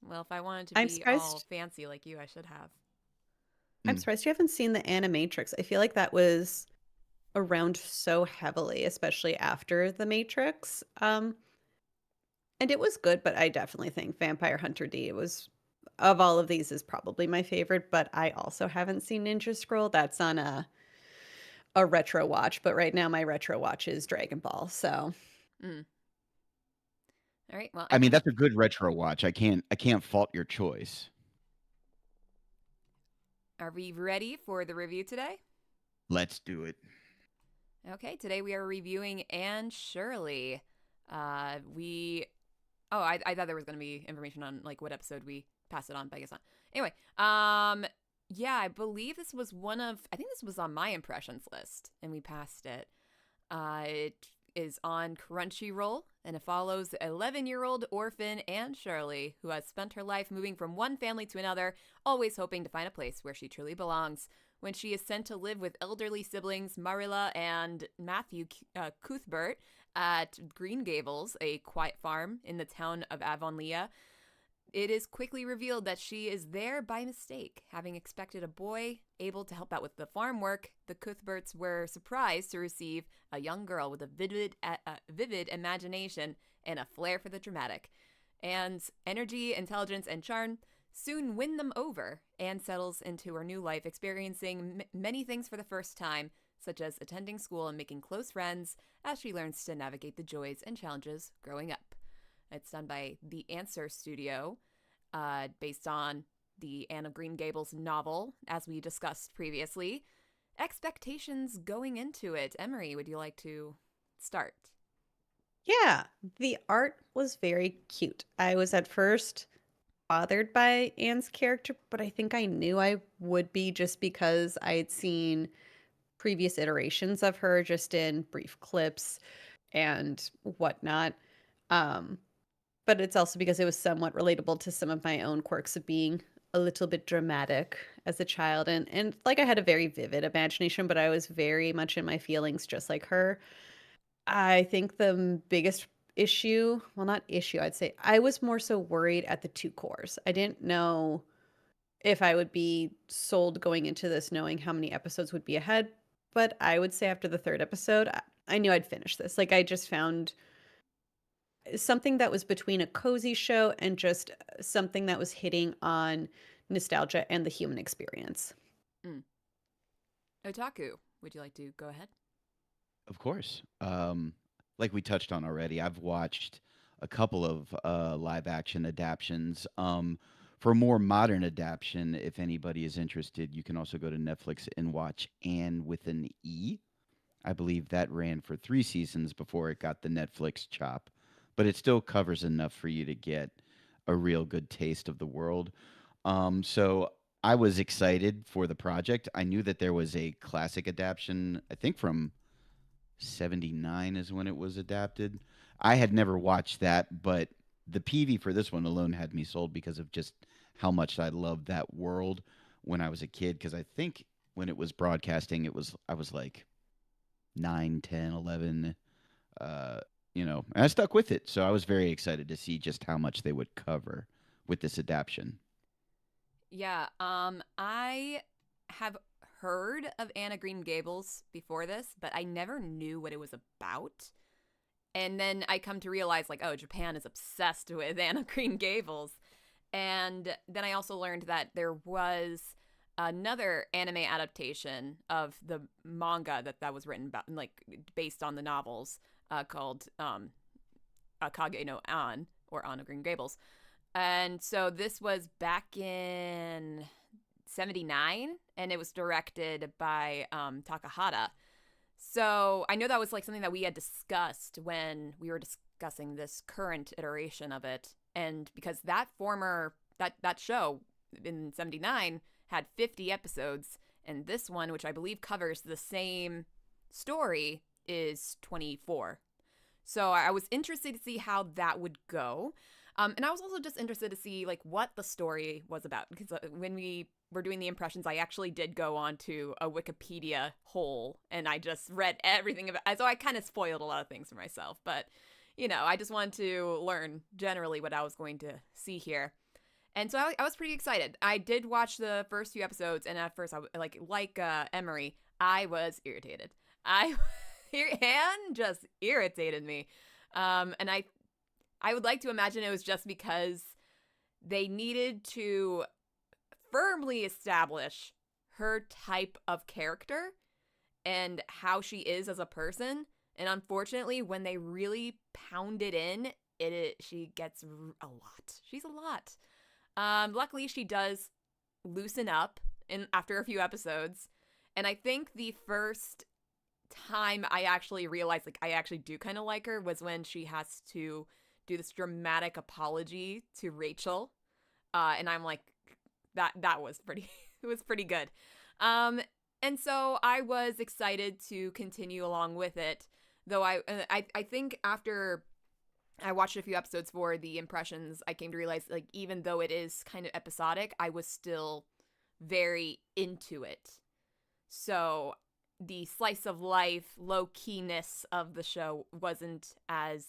Well, if I wanted to I'm be surprised- all fancy like you, I should have. I'm surprised you haven't seen the Animatrix. I feel like that was around so heavily, especially after the Matrix. And it was good, but I definitely think Vampire Hunter D was, of all of these, is probably my favorite. But I also haven't seen Ninja Scroll. That's on a retro watch. But right now my retro watch is Dragon Ball. So All right. Well, I mean, that's a good retro watch. I can't fault your choice. are we ready for the review today? Let's do it. Okay, today we are reviewing Anne Shirley. I thought there was going to be information on like what episode we passed it on, but I guess not. Anyway, yeah, I believe this was I think this was on my impressions list, and we passed it. It is on Crunchyroll, and it follows the 11-year-old orphan Anne Shirley, who has spent her life moving from one family to another, always hoping to find a place where she truly belongs. When she is sent to live with elderly siblings Marilla and Matthew Cuthbert at Green Gables, a quiet farm in the town of Avonlea, it is quickly revealed that she is there by mistake. Having expected a boy able to help out with the farm work, the Cuthberts were surprised to receive a young girl with a vivid imagination and a flair for the dramatic. Anne's energy, intelligence, and charm soon win them over. Anne settles into her new life, experiencing many things for the first time, such as attending school and making close friends as she learns to navigate the joys and challenges growing up. It's done by The Answer Studio, based on the Anne of Green Gables novel, as we discussed previously. Expectations going into it. Emery, would you like to start? yeah, the art was very cute. I was at first bothered by Anne's character, but I think I knew I would be just because I had seen previous iterations of her just in brief clips and whatnot. But it's also because it was somewhat relatable to some of my own quirks of being a little bit dramatic as a child. And like I had a very vivid imagination, but I was very much in my feelings just like her. I think the biggest issue, well, not issue, I'd say I was more so worried at the two cores. I didn't know if I would be sold going into this knowing how many episodes would be ahead, but I would say after the third episode, I knew I'd finish this. Like I just found something that was between a cozy show and just something that was hitting on nostalgia and the human experience. Otaku, would you like to go ahead? Of course. Like we touched on already, I've watched a couple of live action adaptions. For a more modern adaptation, if anybody is interested, you can also go to Netflix and watch Anne with an E. I believe that ran for 3 seasons before it got the Netflix chop, but it still covers enough for you to get a real good taste of the world. So I was excited for the project. I knew that there was a classic adaptation, I think from '79 is when it was adapted. I had never watched that, but the PV for this one alone had me sold because of just how much I loved that world when I was a kid. Because I think when it was broadcasting, I was like 9, 10, 11, and I stuck with it. So I was very excited to see just how much they would cover with this adaptation. Yeah, I have heard of Anna Green Gables before this, but I never knew what it was about. And then I come to realize, like, oh, Japan is obsessed with Anna Green Gables. And then I also learned that there was another anime adaptation of the manga that was written about, like, based on the novels, called Akage no An, or Anna Green Gables. And so this was back in '79, and it was directed by Takahata. So I know that was like something that we had discussed when we were discussing this current iteration of it. And because that show in '79 had 50 episodes, and this one, which I believe covers the same story, is 24. So I was interested to see how that would go. And I was also just interested to see like what the story was about, because when we were doing the impressions, I actually did go onto a Wikipedia hole and I just read everything about it. So I kind of spoiled a lot of things for myself, but I just wanted to learn generally what I was going to see here. And so I was pretty excited. I did watch the first few episodes, and at first, I like Emery, I was irritated. Anne just irritated me. And I would like to imagine it was just because they needed to firmly establish her type of character and how she is as a person. And unfortunately, when they really pound it in, she gets a lot. She's a lot. Luckily, she does loosen up after a few episodes. And I think the first time I actually realized like I actually do kind of like her was when she has to do this dramatic apology to Rachel, and I'm like, that was pretty it was pretty good. And so I was excited to continue along with it, though I think after I watched a few episodes for the impressions, I came to realize, like, even though it is kind of episodic, I was still very into it. So the slice of life, low keyness of the show wasn't as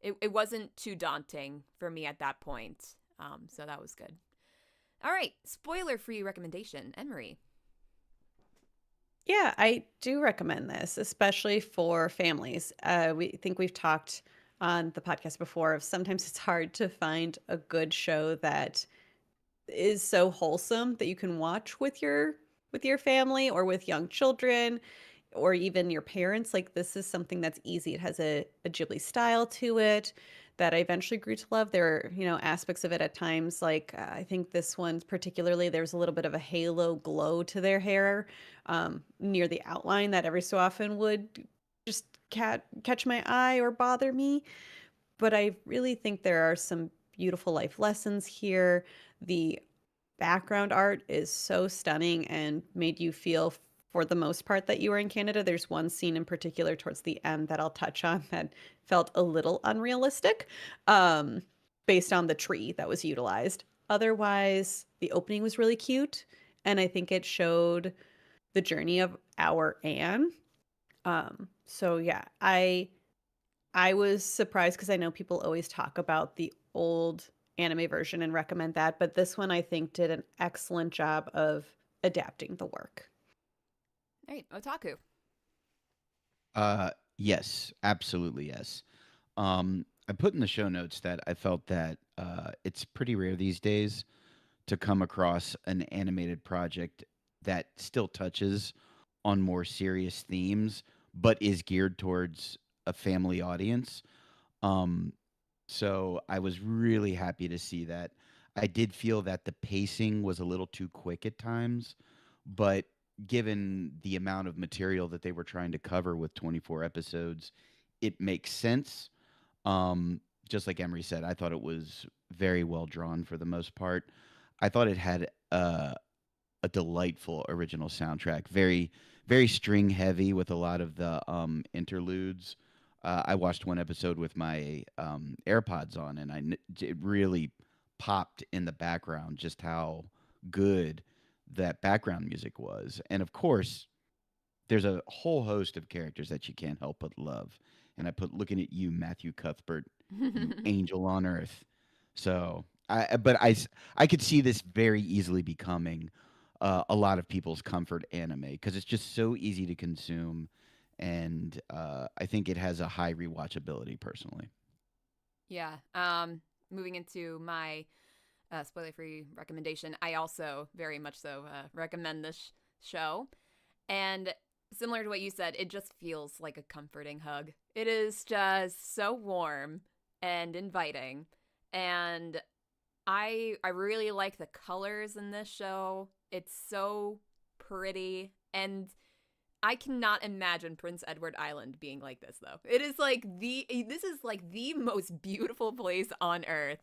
it wasn't too daunting for me at that point. So that was good. All right, spoiler-free recommendation, Emery. Yeah, I do recommend this, especially for families. We've talked on the podcast before of sometimes it's hard to find a good show that is so wholesome that you can watch with your family or with young children or even your parents. Like, this is something that's easy. It has a Ghibli style to it that I eventually grew to love. There are, aspects of it at times, like I think this one particularly, there's a little bit of a halo glow to their hair near the outline that every so often would just catch my eye or bother me. But I really think there are some beautiful life lessons here. The background art is so stunning and made you feel, for the most part, that you were in Canada. There's one scene in particular towards the end that I'll touch on that felt a little unrealistic, based on the tree that was utilized. Otherwise, the opening was really cute, and I think it showed the journey of our Anne. So yeah, I was surprised because I know people always talk about the old anime version and recommend that, but this one I think did an excellent job of adapting the work. All right, Otaku. Yes, absolutely yes. I put in the show notes that I felt that it's pretty rare these days to come across an animated project that still touches on more serious themes, but is geared towards a family audience. So I was really happy to see that. I did feel that the pacing was a little too quick at times, but given the amount of material that they were trying to cover with 24 episodes, it makes sense. Just like Emery said, I thought it was very well drawn for the most part. I thought it had a delightful original soundtrack. Very, very string heavy with a lot of the interludes. I watched one episode with my AirPods on, and it really popped in the background just how good that background music was. And of course, there's a whole host of characters that you can't help but love. And I put looking at you, Matthew Cuthbert, you angel on earth. So I could see this very easily becoming a lot of people's comfort anime because it's just so easy to consume, and I think it has a high rewatchability personally. Yeah. Moving into my spoiler-free recommendation, I also very much so recommend this show. And similar to what you said, it just feels like a comforting hug. It is just so warm and inviting. And I really like the colors in this show. It's so pretty. And I cannot imagine Prince Edward Island being like this, though. This is like the most beautiful place on Earth.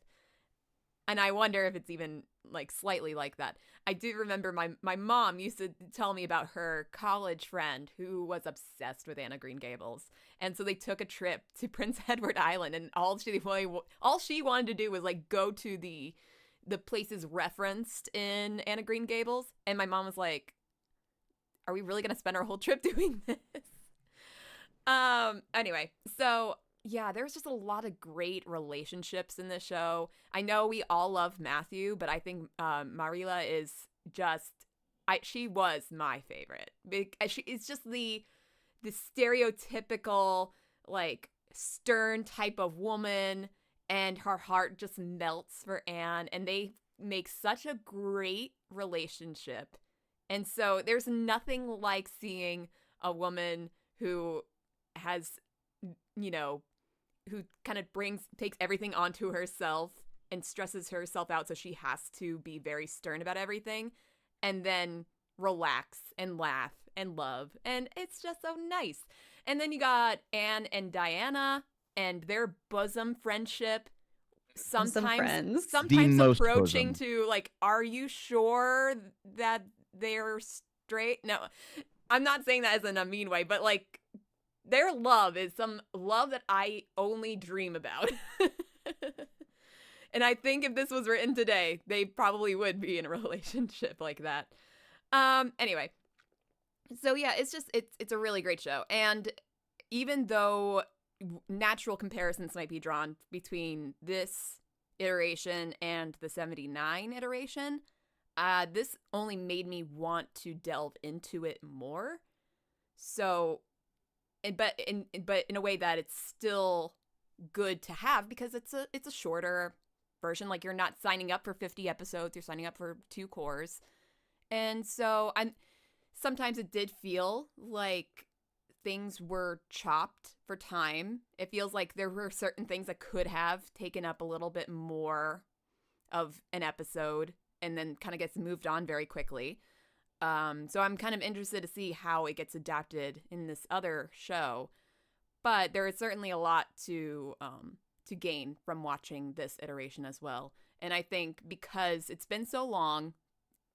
And I wonder if it's even like slightly like that. I do remember my mom used to tell me about her college friend who was obsessed with Anna Green Gables. And so they took a trip to Prince Edward Island, and all she wanted to do was like go to the places referenced in Anna Green Gables. And my mom was like, are we really going to spend our whole trip doing this? Anyway, so yeah, there's just a lot of great relationships in this show. I know we all love Matthew, but I think Marilla is just, she was my favorite. It's just the stereotypical, like, stern type of woman, and her heart just melts for Anne, and they make such a great relationship. And so there's nothing like seeing a woman who has, who kind of takes everything onto herself and stresses herself out, so she has to be very stern about everything, and then relax and laugh and love. And it's just so nice. And then you got Anne and Diana and their bosom friendship. Sometimes approaching to like, are you sure that they're straight? No, I'm not saying that as in a mean way, but like, their love is some love that I only dream about. And I think if this was written today, they probably would be in a relationship like that. Anyway, so yeah, it's a really great show. And even though natural comparisons might be drawn between this iteration and the 79 iteration, this only made me want to delve into it more. So, but in a way that it's still good to have, because it's a shorter version. Like, you're not signing up for 50 episodes, you're signing up for 2 cores. And so sometimes it did feel like things were chopped for time. It feels like there were certain things that could have taken up a little bit more of an episode and then kind of gets moved on very quickly. So I'm kind of interested to see how it gets adapted in this other show. But there is certainly a lot to gain from watching this iteration as well. And I think because it's been so long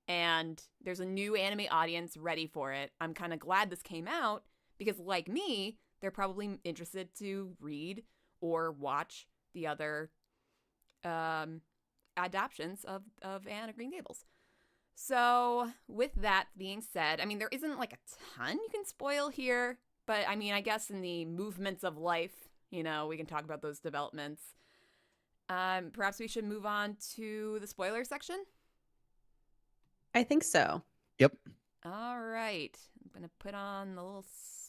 and there's a new anime audience ready for it, I'm kind of glad this came out, because like me, they're probably interested to read or watch the other adaptions of Anne of Green Gables. So with that being said, I mean, there isn't like a ton you can spoil here, but I mean, I guess in the movements of life, we can talk about those developments. Perhaps we should move on to the spoiler section. I think so. Yep. All right. I'm going to put on the little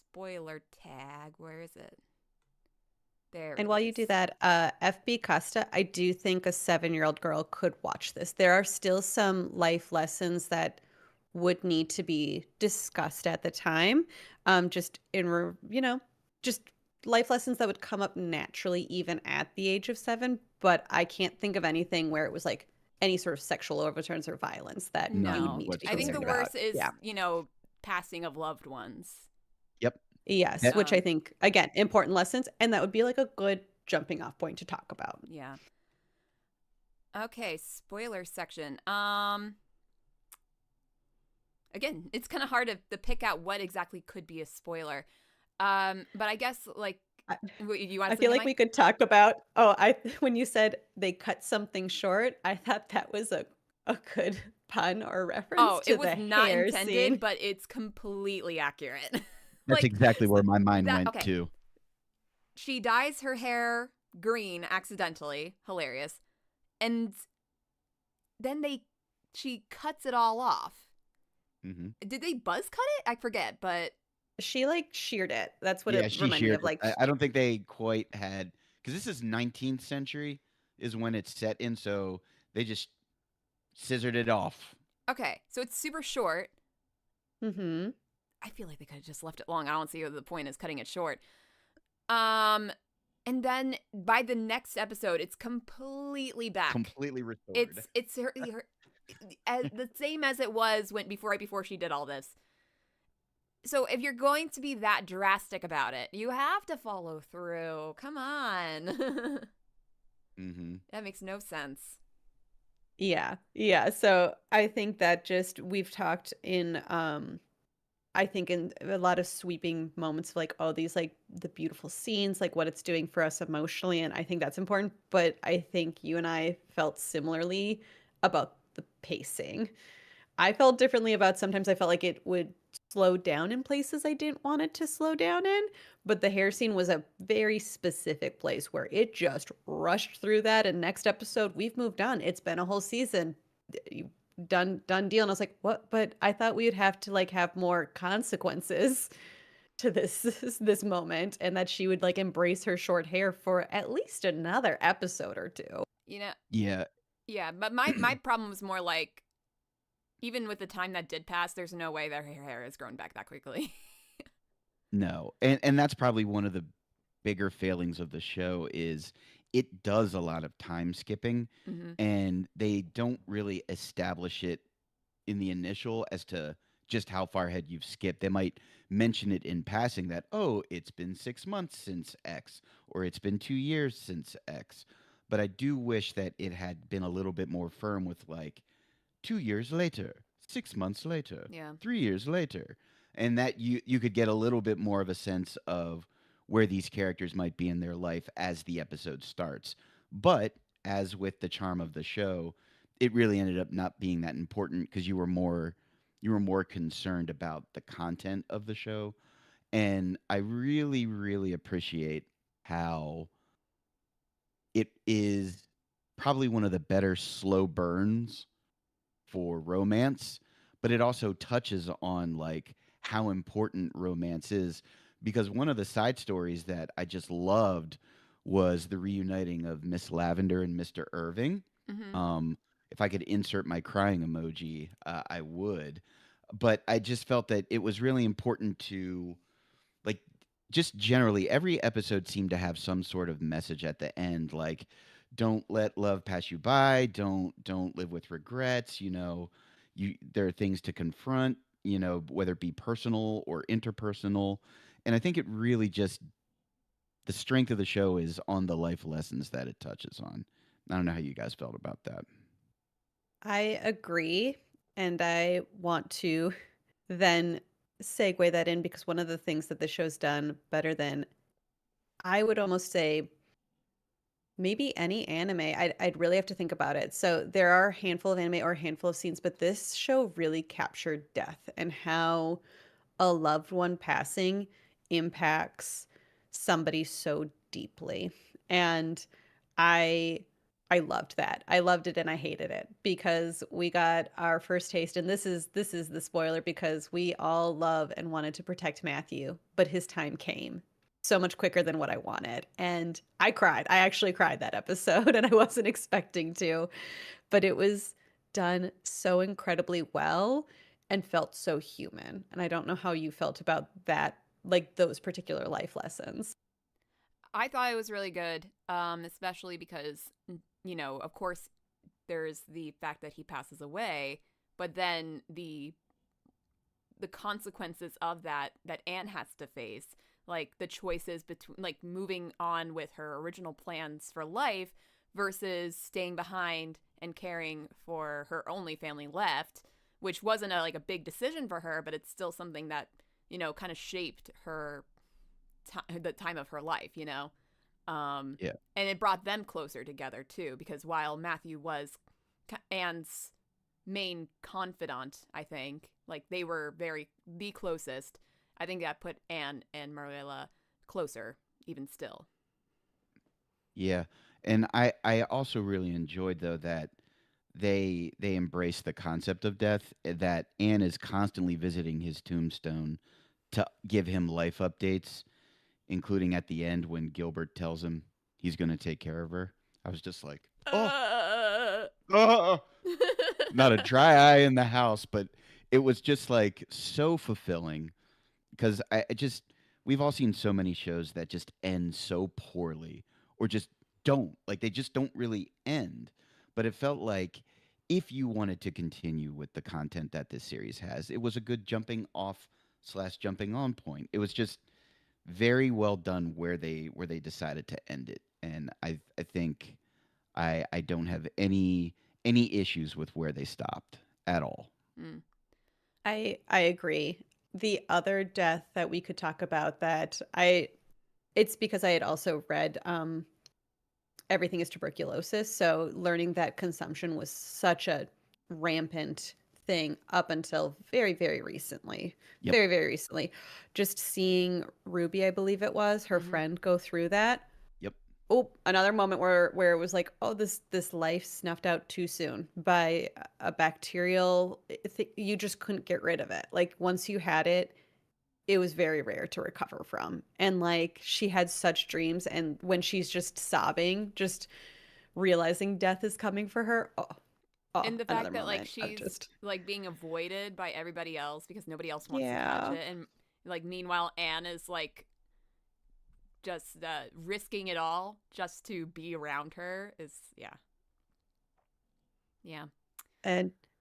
spoiler tag. Where is it? There. And while you do that, FB Costa, I do think a 7-year-old girl could watch this. There are still some life lessons that would need to be discussed at the time. Just life lessons that would come up naturally even at the age of 7. But I can't think of anything where it was like any sort of sexual overtones or violence that you would need to be I think the concerned worst about. is, passing of loved ones. Yep. Yes, which I think, again, important lessons, and that would be like a good jumping off point to talk about. Yeah. Okay, spoiler section. again, it's kind of hard to pick out what exactly could be a spoiler. But I guess like you want. I feel like we could talk about. When you said they cut something short, I thought that was a good pun or reference to it was the not hair intended, scene. but it's completely accurate. That's exactly where my mind went to. She dyes her hair green accidentally, hilarious, and then she cuts it all off. Mm-hmm. Did they buzz cut it? I forget, but She like sheared it. That's what Yeah, it she reminded me sheared of. Like, it. I don't think they quite had, because this is 19th century is when it's set in, so they just scissored it off. okay, so it's super short. mm-hmm. I feel like they could have just left it long. I don't see what the point is cutting it short. And then by the next episode, it's completely back. Completely restored. It's her as, the same as it was right before she did all this. So if you're going to be that drastic about it, you have to follow through. Come on. Mm-hmm. That makes no sense. Yeah. So I think that we've talked in I think in a lot of sweeping moments of like, oh, these like the beautiful scenes, like what it's doing for us emotionally, and I think that's important. But I think you and I felt similarly about the pacing. I felt differently about sometimes I felt like it would slow down in places I didn't want it to slow down in, but the hair scene was a very specific place where it just rushed through that, and next episode we've moved on. It's been a whole season. Done deal. And I was like, what? But I thought we would have to like have more consequences to this moment, and that she would like embrace her short hair for at least another episode or two. Yeah. Yeah, but my problem was more like, even with the time that did pass, there's no way that her hair has grown back that quickly. No. And that's probably one of the bigger failings of the show is it does a lot of time skipping, Mm-hmm. and they don't really establish it in the initial as to just how far ahead you've skipped. They might mention it in passing that, oh, it's been 6 months since X, or it's been 2 years since X. But I do wish that it had been a little bit more firm with like 2 years later, 6 months later, Yeah. 3 years later. And that you could get a little bit more of a sense of where these characters might be in their life as the episode starts. But as with the charm of the show, it really ended up not being that important because you were more concerned about the content of the show. And I really, really appreciate how it is probably one of the better slow burns for romance, but it also touches on like how important romance is, because one of the side stories that I just loved was the reuniting of Miss Lavender and Mr. Irving. Mm-hmm. If I could insert my crying emoji, I would. But I just felt that it was really important to, like, just generally, every episode seemed to have some sort of message at the end, like, don't let love pass you by. Don't live with regrets. There are things to confront. Whether it be personal or interpersonal. And I think it really just, the strength of the show is on the life lessons that it touches on. I don't know how you guys felt about that. I agree, and I want to then segue that in because one of the things that the show's done better than, I would almost say, maybe any anime, I'd really have to think about it. So there are a handful of anime or a handful of scenes, but this show really captured death and how a loved one passing impacts somebody so deeply. And I loved that. I loved it and I hated it because we got our first taste, and this is the spoiler, because we all love and wanted to protect Matthew, but his time came so much quicker than what I wanted. And I cried. I actually cried that episode, and I wasn't expecting to, but it was done so incredibly well and felt so human. And I don't know how you felt about that, like those particular life lessons. I thought it was really good, especially because, of course, there's the fact that he passes away, but then the consequences of that Anne has to face, like the choices between like moving on with her original plans for life versus staying behind and caring for her only family left, which wasn't like a big decision for her, but it's still something that, you know, kind of shaped her the time of her life, you know. Yeah. And it brought them closer together too, because while Matthew was Anne's main confidant, I think, like they were the closest, I think that put Anne and Maruela closer even still. Yeah. And I also really enjoyed though that they embrace the concept of death, that Anne is constantly visiting his tombstone to give him life updates, including at the end when Gilbert tells him he's going to take care of her. I was just like, oh, not a dry eye in the house, but it was just like so fulfilling because we've all seen so many shows that just end so poorly or just they just don't really end. But it felt like if you wanted to continue with the content that this series has, it was a good jumping off / jumping on point. It was just very well done where they decided to end it, and I think I don't have any issues with where they stopped at all. Mm. I agree. The other death that we could talk about it's because I had also read Everything is Tuberculosis, so learning that consumption was such a rampant thing up until very, very recently. Yep. Very, very recently. Just seeing Ruby, I believe it was, her friend go through that. Yep. Oh, another moment where it was like, oh, this life snuffed out too soon by a bacterial you just couldn't get rid of it. Like once you had it, it was very rare to recover from. And like she had such dreams, and when she's just sobbing, just realizing death is coming for her. And the fact that like moment she's like being avoided by everybody else because nobody else wants to touch it, and like meanwhile Anne is like just risking it all just to be around her is yeah.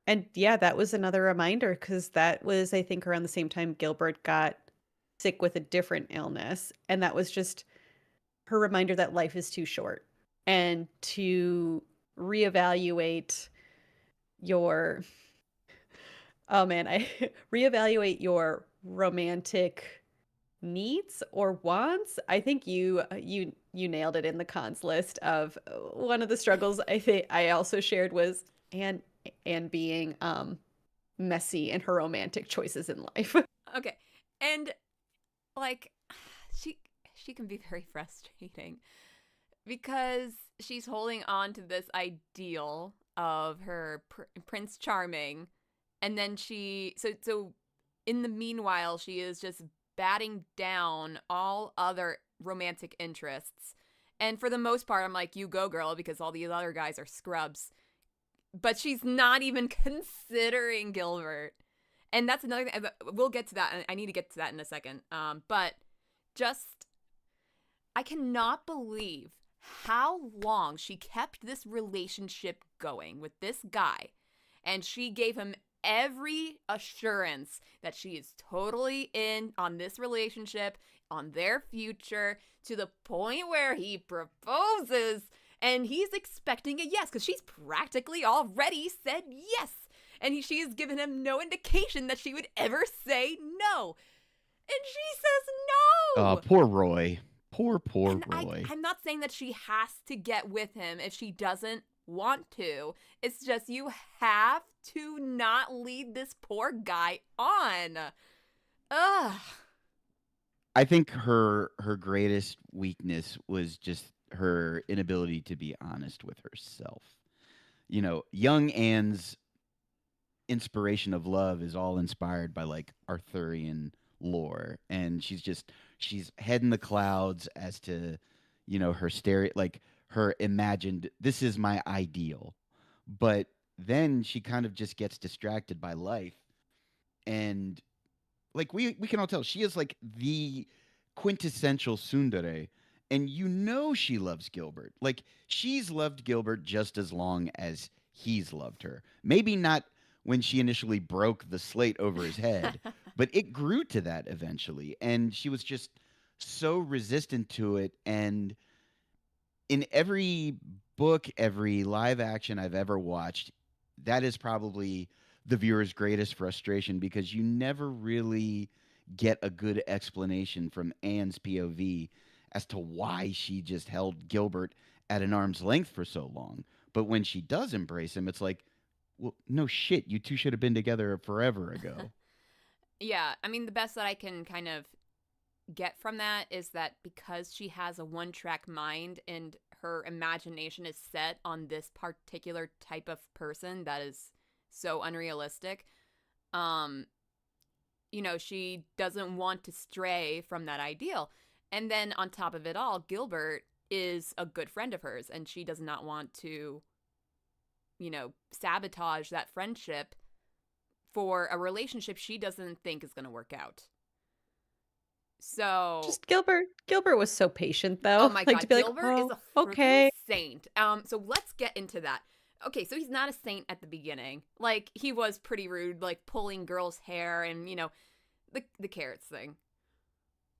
And yeah, that was another reminder, because that was, I think, around the same time Gilbert got sick with a different illness, and that was just her reminder that life is too short, and to reevaluate your reevaluate your romantic needs or wants. I think you nailed it in the cons list of one of the struggles I think I also shared was and being messy in her romantic choices in life. Okay. And like she can be very frustrating because she's holding on to this ideal of her Prince Charming, and then so in the meanwhile she is just batting down all other romantic interests. And for the most part I'm like, you go girl, because all these other guys are scrubs. But she's not even considering Gilbert. And that's another thing. We'll get to that. I need to get to that in a second. But just, I cannot believe how long she kept this relationship going with this guy. And she gave him every assurance that she is totally in on this relationship, on their future, to the point where he proposes. And he's expecting a yes, because she's practically already said yes. And she has given him no indication that she would ever say no. And she says no. Poor Roy. Poor Roy. I'm not saying that she has to get with him if she doesn't want to. It's just you have to not lead this poor guy on. Ugh. I think her greatest weakness was just her inability to be honest with herself. You know, young Anne's inspiration of love is all inspired by like Arthurian lore, and she's head in the clouds as to, you know, her her imagined, this is my ideal. But then she kind of just gets distracted by life, and like we can all tell she is like the quintessential tsundere. And you know she loves Gilbert. Like, she's loved Gilbert just as long as he's loved her. Maybe not when she initially broke the slate over his head, but it grew to that eventually. And she was just so resistant to it. And in every book, every live action I've ever watched, that is probably the viewer's greatest frustration because you never really get a good explanation from Anne's POV as to why she just held Gilbert at an arm's length for so long. But when she does embrace him, it's like, well, no shit, you two should have been together forever ago. Yeah, I mean, the best that I can kind of get from that is that because she has a one-track mind and her imagination is set on this particular type of person that is so unrealistic, she doesn't want to stray from that ideal. And then on top of it all, Gilbert is a good friend of hers, and she does not want to, sabotage that friendship for a relationship she doesn't think is going to work out. So Just Gilbert was so patient though. oh my god, to be Gilbert is a freaking okay. saint. So let's get into that. Okay, so he's not a saint at the beginning. Like, he was pretty rude, like pulling girls' hair and the carrots thing.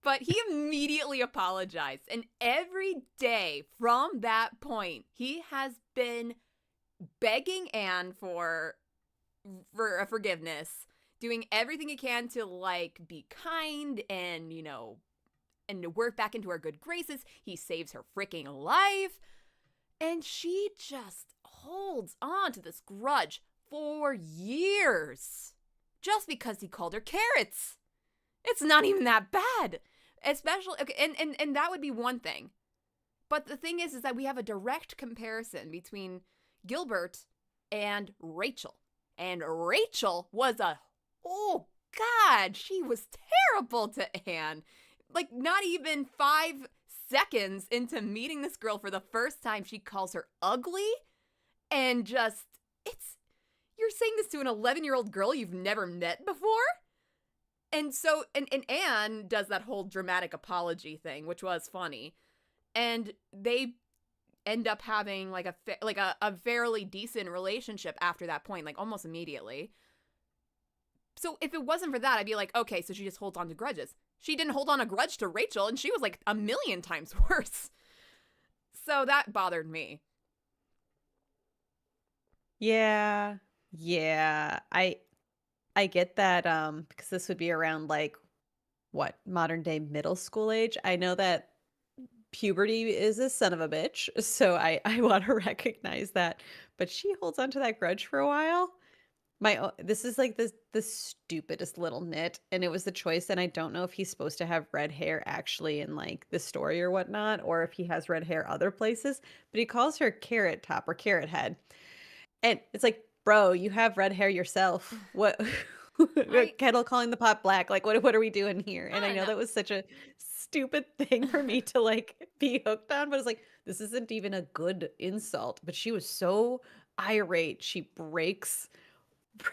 But he immediately apologized, and every day from that point, he has been begging Anne for a forgiveness, doing everything he can to be kind and and to work back into her good graces. He saves her freaking life, and she just holds on to this grudge for years just because he called her carrots. It's not even that bad. Especially, okay, and that would be one thing. But the thing is that we have a direct comparison between Gilbert and Rachel. And Rachel was oh God, she was terrible to Anne. Like, not even 5 seconds into meeting this girl for the first time, she calls her ugly. And just, you're saying this to an 11-year-old girl you've never met before? And so, and Anne does that whole dramatic apology thing, which was funny. And they end up having a fairly decent relationship after that point, like almost immediately. So if it wasn't for that, I'd be like, okay, so she just holds on to grudges. She didn't hold on a grudge to Rachel, and she was like 1,000,000 times worse. So that bothered me. Yeah. I get that because this would be around modern day middle school age. I know that puberty is a son of a bitch, so I want to recognize that. But she holds on to that grudge for a while. This is the stupidest little nit, and it was the choice, and I don't know if he's supposed to have red hair actually in the story or whatnot, or if he has red hair other places, but he calls her Carrot Top or Carrot Head. And it's like, bro, you have red hair yourself. What? Kettle calling the pot black. Like, what are we doing here? And I know that was such a stupid thing for me to be hooked on, but it's like, this isn't even a good insult. But she was so irate, she breaks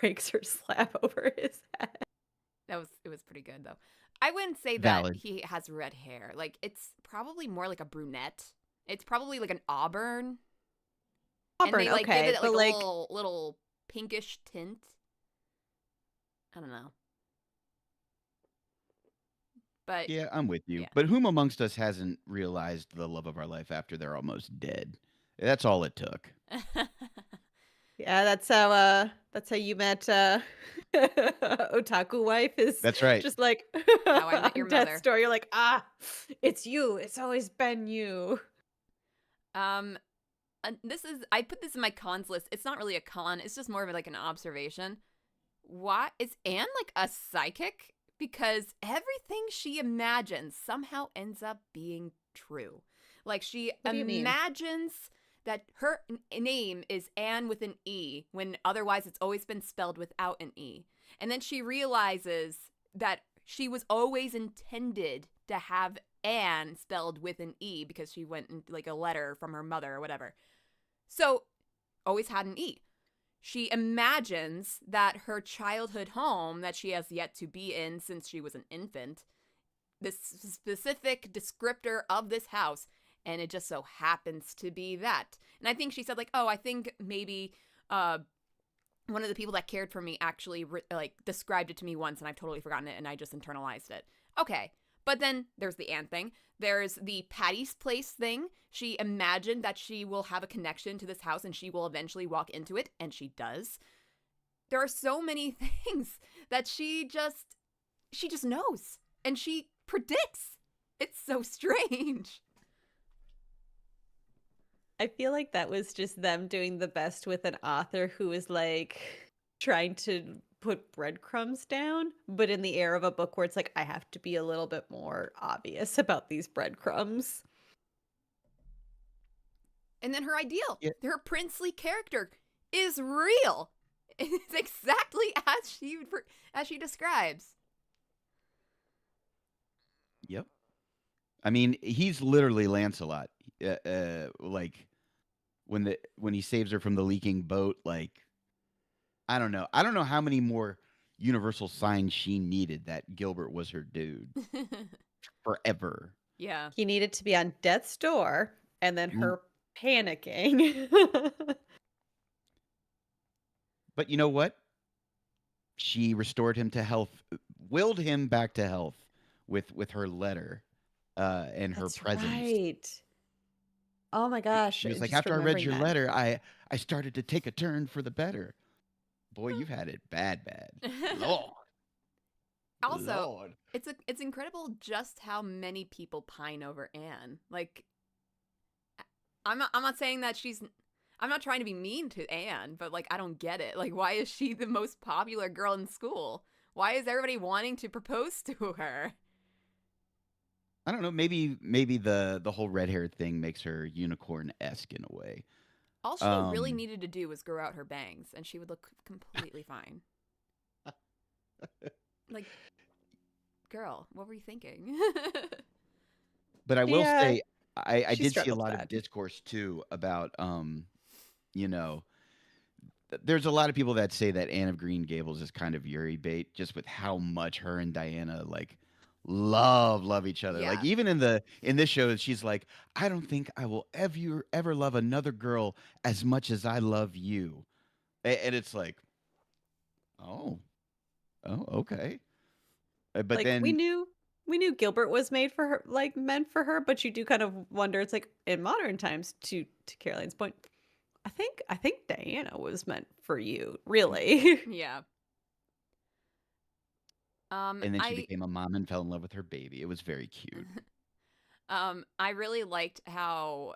her slab over his head. It was pretty good though. I wouldn't say that Valid. He has red hair. Like, it's probably more like a brunette. It's probably like an auburn. And they okay, give it but a little pinkish tint. I don't know. But Yeah, I'm with you. yeah. But whom amongst us hasn't realized the love of our life after they're almost dead? That's all it took. yeah, that's how you met Otaku Wife is. That's right. Just How I Met Your death Mother. story. You're like, it's you. It's always been you. And I put this in my cons list. It's not really a con. It's just more of an observation. Why is Anne a psychic? Because everything she imagines somehow ends up being true. Like, she imagines that her name is Anne with an E, when otherwise it's always been spelled without an E. And then she realizes that she was always intended to have Anne spelled with an E because she went in a letter from her mother or whatever. So, always had an E. She imagines that her childhood home that she has yet to be in since she was an infant, this specific descriptor of this house, and it just so happens to be that. And I think she said I think maybe one of the people that cared for me actually described it to me once, and I've totally forgotten it, and I just internalized it. Okay. But then there's the Anne thing. There's the Patty's Place thing. She imagined that she will have a connection to this house and she will eventually walk into it, and she does. there are so many things that she just knows and she predicts. It's so strange. I feel like that was just them doing the best with an author who is like trying to put breadcrumbs down, but in the air of a book where it's like, I have to be a little bit more obvious about these breadcrumbs. And then her ideal, Yeah. her princely character is real. It's exactly as she describes. Yep. I mean, he's literally Lancelot. Like when he saves her from the leaking boat, like I don't know how many more universal signs she needed that Gilbert was her dude forever. Yeah. He needed to be on death's door and then her panicking. But you know what? She restored him to health, willed him back to health with her letter and her That's presence. right. Oh my gosh. She was like, just after I read your remembering that. letter, I started to take a turn for the better. Boy, you've had it bad. Lord. Also, Lord. it's incredible just how many people pine over Anne. Like, I'm not saying that I'm not trying to be mean to Anne, but like I don't get it. Like, why is she the most popular girl in school? Why is everybody wanting to propose to her? I don't know. Maybe the whole red hair thing makes her unicorn-esque in a way. All she really needed to do was grow out her bangs, and she would look completely fine. Like, girl, what were you thinking? But I will Yeah, say, I she did see a struggled lot with of that. discourse too about, there's a lot of people that say that Anne of Green Gables is kind of Yuri bait, just with how much her and Diana like love each other. Yeah. Like even in this show, she's like, I don't think I will ever love another girl as much as I love you, and it's like, oh, okay. But Like then we knew Gilbert was made for her, like meant for her, but you do kind of wonder. It's like in modern times, to Caroline's point, I think Diana was meant for you, really. Yeah. and then she became a mom and fell in love with her baby. It was very cute. I really liked how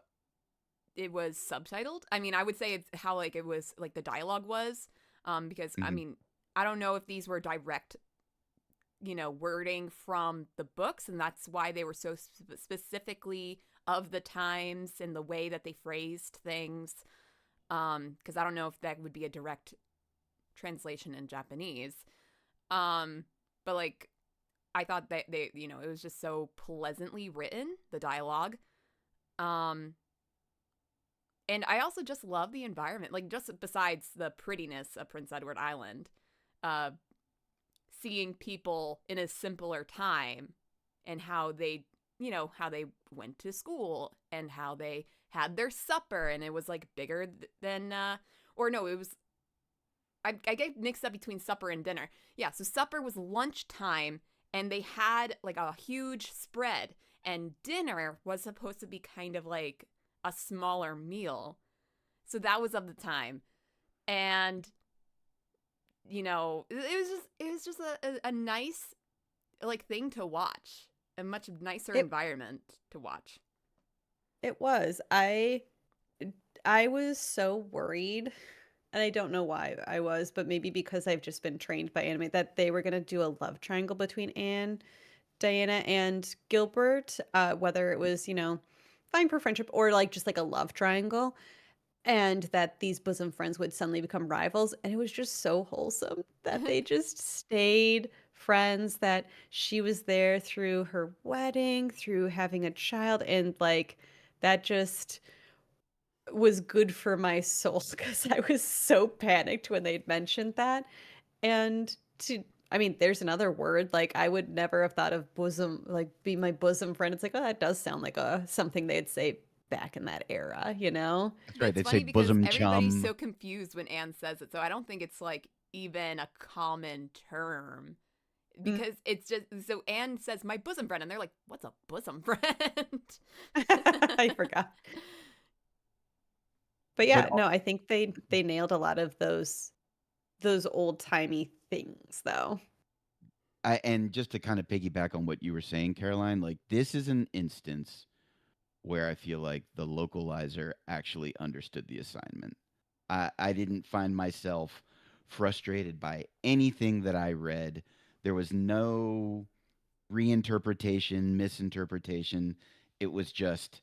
it was subtitled. I mean, I would say it's how like it was like the dialogue was, because I Mhm. mean, I don't know if these were direct, wording from the books, and that's why they were so specifically of the times and the way that they phrased things. Because I don't know if that would be a direct translation in Japanese. But like, I thought that it was just so pleasantly written, the dialogue. And I also just love the environment, like just besides the prettiness of Prince Edward Island, seeing people in a simpler time and how they went to school and how they had their supper, and it was like bigger than, or no, it was, I get mixed up between supper and dinner. Yeah, so supper was lunchtime, and they had like a huge spread, and dinner was supposed to be kind of like a smaller meal. So that was of the time. And it was just a nice like thing to watch, a much nicer environment to watch. It was. I was so worried, and I don't know why I was, but maybe because I've just been trained by anime, that they were going to do a love triangle between Anne, Diana, and Gilbert, whether it was, vying for friendship or like just like a love triangle, and that these bosom friends would suddenly become rivals. And it was just so wholesome that they just stayed friends, that she was there through her wedding, through having a child, and like that just was good for my soul, because I was so panicked when they'd mentioned that. And there's another word, like I would never have thought of bosom, like be my bosom friend. It's like, oh, that does sound like something they'd say back in that era, That's right. It's They'd funny say because bosom everybody's chum. so confused when Anne says it, so I don't think it's like even a common term, because it's just, so Anne says my bosom friend, and they're like, what's a bosom friend? I forgot. But yeah, But no, I think they nailed a lot of those those old-timey things, though. And just to kind of piggyback on what you were saying, Caroline, like this is an instance where I feel like the localizer actually understood the assignment. I didn't find myself frustrated by anything that I read. There was no reinterpretation, misinterpretation. It was just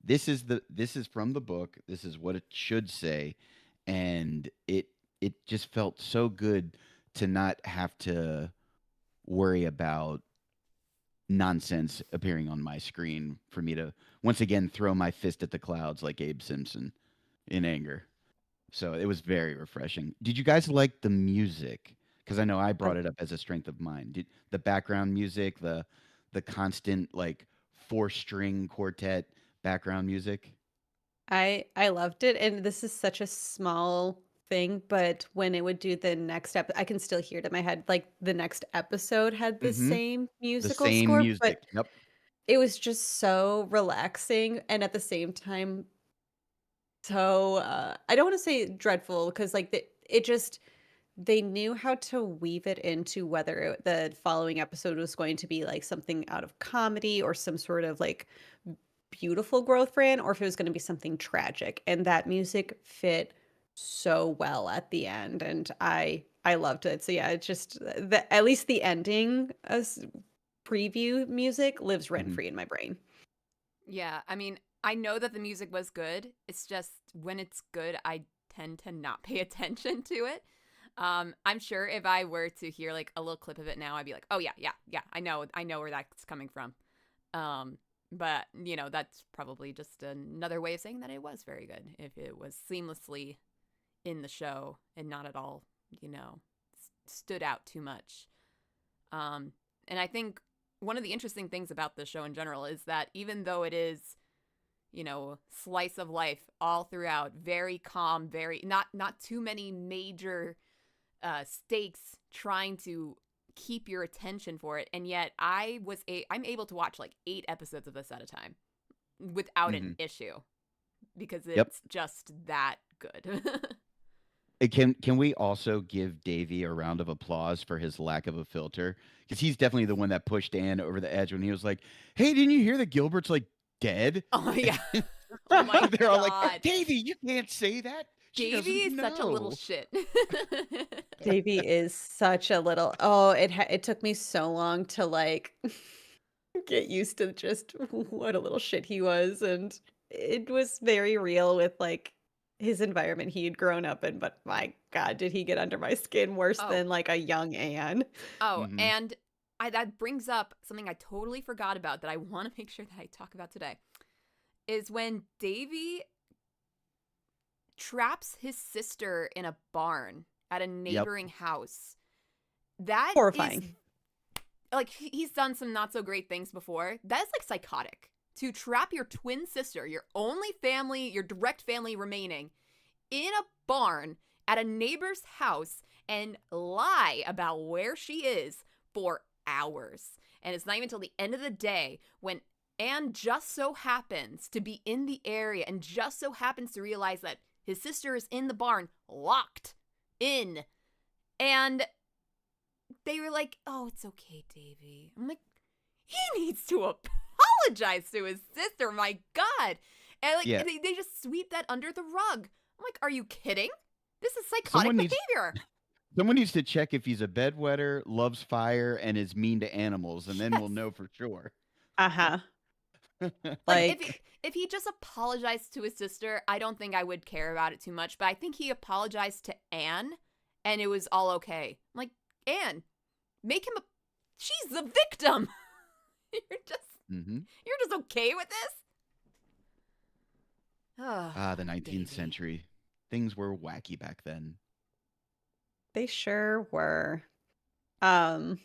this is from the book. This is what it should say, and it just felt so good to not have to worry about nonsense appearing on my screen for me to once again throw my fist at the clouds like Abe Simpson in anger. So it was very refreshing. Did you guys like the music? Because I know I brought it up as a strength of mine. Did the background music, the constant like 4-string quartet background music? I loved it, and this is such a small thing, but when it would do the next I can still hear it in my head. Like the next episode had the Mm-hmm. same The musical same score, music. but Yep. it was just so relaxing and at the same time so I don't want to say dreadful because like it just they knew how to weave it into whether the following episode was going to be like something out of comedy or some sort of like beautiful growth for Anne, or if it was going to be something tragic. And that music fit so well at the end, and I loved it. So yeah, it's just at least the ending preview music lives rent Mhm. free in my brain. Yeah, I mean, I know that the music was good. It's just when it's good, I tend to not pay attention to it. I'm sure if I were to hear like a little clip of it now, I'd be like, "Oh yeah, I know where that's coming from." But you know, that's probably just another way of saying that it was very good. If it was seamlessly in the show and not at all, you know, stood out too much. And I think one of the interesting things about the show in general is that even though it is, you know, slice of life all throughout, very calm, very not too many major stakes trying to keep your attention for it, and yet I'm able to watch like 8 episodes of this at a time without an issue because it's just that good. Can we also give Davey a round of applause for his lack of a filter? Because he's definitely the one that pushed Anne over the edge when he was like, "Hey, didn't you hear that Gilbert's like dead?" Oh yeah. Oh my They're all like, God. "Davey, you can't say that. She Davey doesn't is such a little know." shit. Davey is such a little. Oh, it took me so long to like get used to just what a little shit he was, and it was very real with like his environment he had grown up in. But my God, did he get under my skin worse Oh. than like a young Anne? Oh, Mhm. and that brings up something I totally forgot about that I want to make sure that I talk about today. Is when Davey traps his sister in a barn at a neighboring house. That Horrifying. is like he's done some not so great things before. That is like psychotic. To trap your twin sister, your only family, your direct family remaining, in a barn at a neighbor's house and lie about where she is for hours. And it's not even until the end of the day when Anne just so happens to be in the area and just so happens to realize that his sister is in the barn, locked in. And they were like, "Oh, it's okay, Davey." I'm like, he needs to apologize to his sister. My God. And like they just sweep that under the rug. I'm like, are you kidding? This is psychotic behavior. Someone needs to check if he's a bedwetter, loves fire, and is mean to animals, and then we'll know for sure. Uh-huh. Like if he just apologized to his sister, I don't think I would care about it too much. But I think he apologized to Anne, and it was all okay. I'm like, Anne, make him she's the victim. You're just okay with this? The 19th century. Things were wacky back then. They sure were. I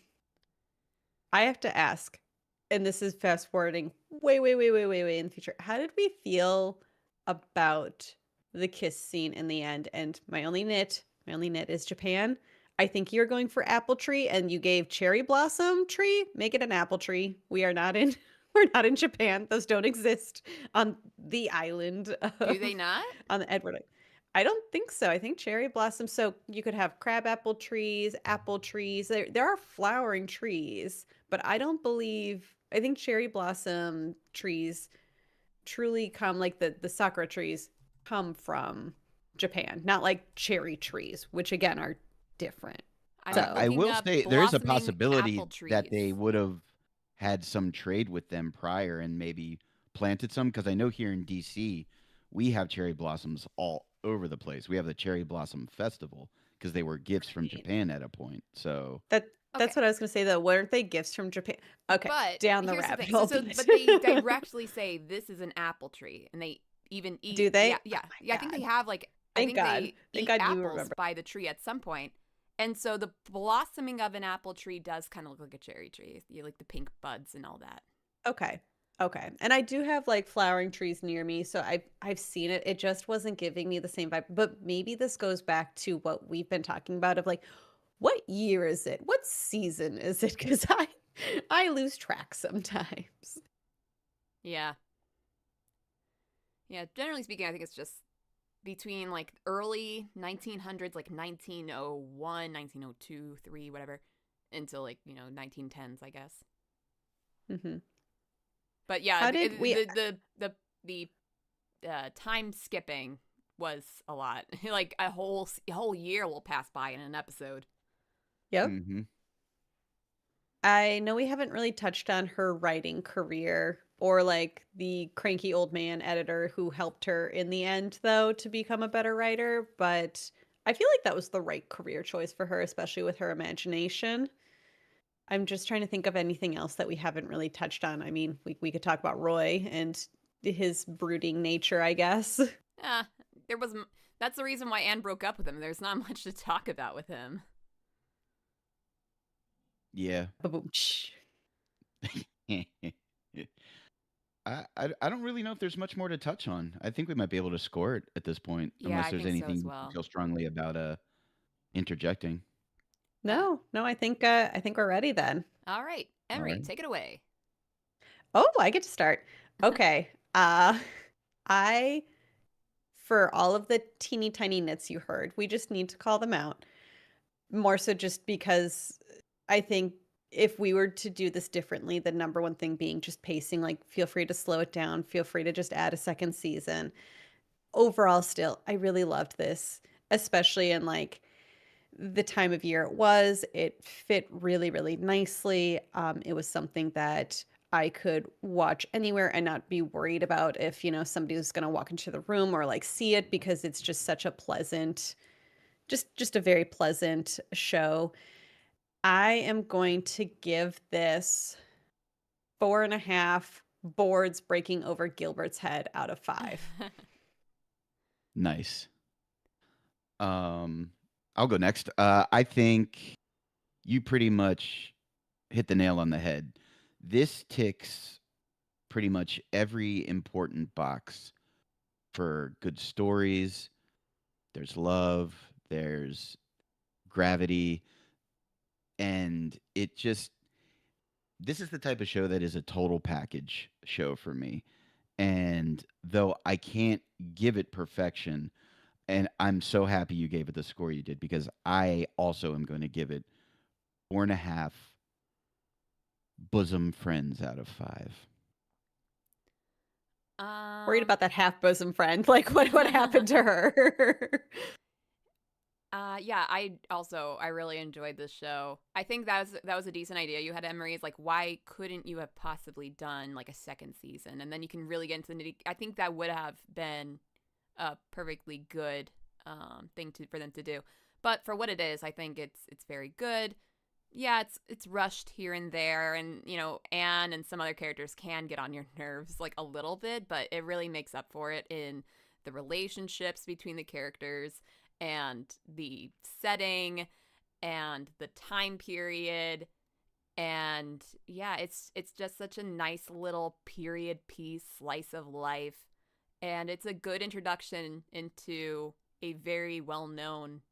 have to ask, and this is fast forwarding way in the future. How did we feel about the kiss scene in the end? And my only nit is Japan. I think you're going for apple tree, and you gave cherry blossom tree. Make it an apple tree. We're not in Japan. Those don't exist on the island. Do they not? On the Edward. I don't think so. I think cherry blossoms. So you could have crabapple trees, apple trees. There are flowering trees, but I don't believe. I think cherry blossom trees truly come like the sakura trees come from Japan, not like cherry trees, which again are different. I'm So I looking will up say there is a blossoming possibility apple that they trees. would have had some trade with them prior and maybe planted some because I know here in DC we have cherry blossoms all over the place. We have the cherry blossom festival because they were gifts from Japan at a point. So that's Okay. what I was gonna say though. Weren't they gifts from Japan? Okay, But down the here's the rabbit thing. hole. But they directly say this is an apple tree, and they even eat. Do they? Yeah, Oh yeah, my yeah. I think they God. have like. I Thank think God. they Thank eat God you apples remember. by the tree at some point. And so the blossoming of an apple tree does kind of look like a cherry tree. You like the pink buds and all that. Okay. Okay. And I do have like flowering trees near me, so I've seen it. It just wasn't giving me the same vibe. But maybe this goes back to what we've been talking about of like what year is it? What season is it? Because I lose track sometimes. Yeah. Yeah, generally speaking, I think it's just between like early 1900s, like 1901, 1902, 3, whatever, until like, 1910s, I guess. Hmm. But yeah, How did we? the time skipping was a lot. Like a whole year will pass by in an episode. Yep. mhm. I know we haven't really touched on her writing career or like the cranky old man editor who helped her in the end, though, to become a better writer. But I feel like that was the right career choice for her, especially with her imagination. I'm just trying to think of anything else that we haven't really touched on. I mean, we could talk about Roy and his brooding nature, I guess. Yeah, that's the reason why Anne broke up with him. There's not much to talk about with him. Yeah. Ba-boom. I don't really know if there's much more to touch on. I think we might be able to score it at this point, Yeah, unless I there's think so as anything well. you feel strongly about interjecting. No, I think we're ready then. All right, All Emery, right. take it away. Oh, I get to start. Okay. I for all of the teeny tiny nits you heard, we just need to call them out. More so just because I think if we were to do this differently, the number one thing being just pacing, like feel free to slow it down, feel free to just add a second season. Overall, still, I really loved this, especially in like the time of year it was. It fit really, really nicely. It was something that I could watch anywhere and not be worried about if, somebody was going to walk into the room or like see it because it's just such a pleasant, just a very pleasant show. I am going to give this 4.5 boards breaking over Gilbert's head out of 5. Nice. I'll go next. I think you pretty much hit the nail on the head. This ticks pretty much every important box for good stories. There's love, there's gravity, and this is the type of show that is a total package show for me. And though I can't give it perfection, and I'm so happy you gave it the score you did because I also am going to give it 4.5 bosom friends out of 5. Worried about that half bosom friend. Like what happened to her? Yeah, I really enjoyed this show. I think that was a decent idea you had, Emery. Is like, why couldn't you have possibly done like a second season, and then you can really get into the nitty. I think that would have been a perfectly good thing for them to do. But for what it is, I think it's very good. Yeah, it's rushed here and there, and Anne and some other characters can get on your nerves like a little bit, but it really makes up for it in the relationships between the characters and the setting and the time period. And yeah, it's just such a nice little period piece slice of life, and it's a good introduction into a very well-known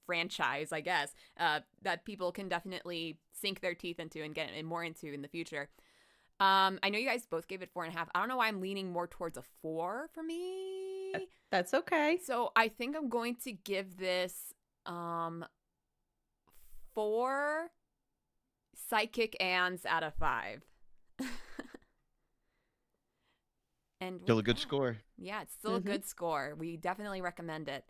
franchise, I guess, that people can definitely sink their teeth into and get more into in the future. I know you guys both gave it 4.5. I don't know why I'm leaning more towards a 4 for me. That's okay. So I think I'm going to give this 4 psychic ands out of 5. And Still a with good that- score. Yeah, it's still a good score. We definitely recommend it.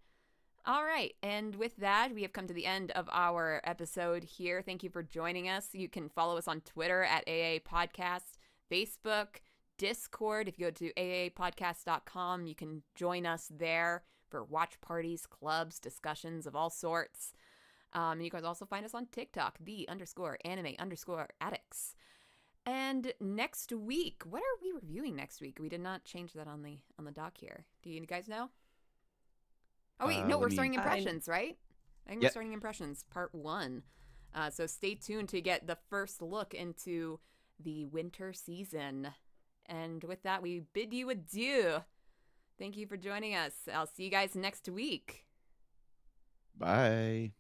All right. And with that, we have come to the end of our episode here. Thank you for joining us. You can follow us on Twitter at AAAPodcast, Facebook, Discord. If you go to AAAPodcast.com, you can join us there for watch parties, clubs, discussions of all sorts. You guys also find us on TikTok, _anime_addicts. And next week, what are we reviewing next week? We did not change that on the doc here. Do you guys know? Oh wait, no, we're starting impressions, right? I think we're starting impressions, part 1. So stay tuned to get the first look into the winter season. And with that, we bid you adieu. Thank you for joining us. I'll see you guys next week. Bye.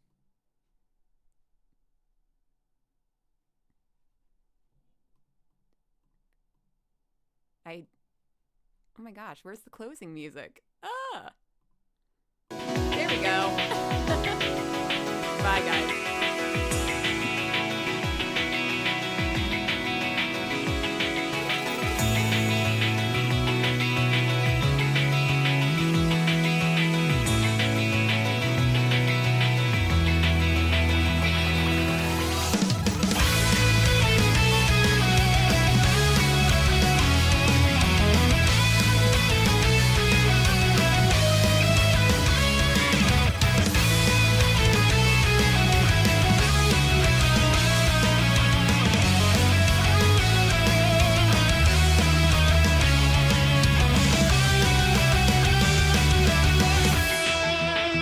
Oh my gosh, where's the closing music?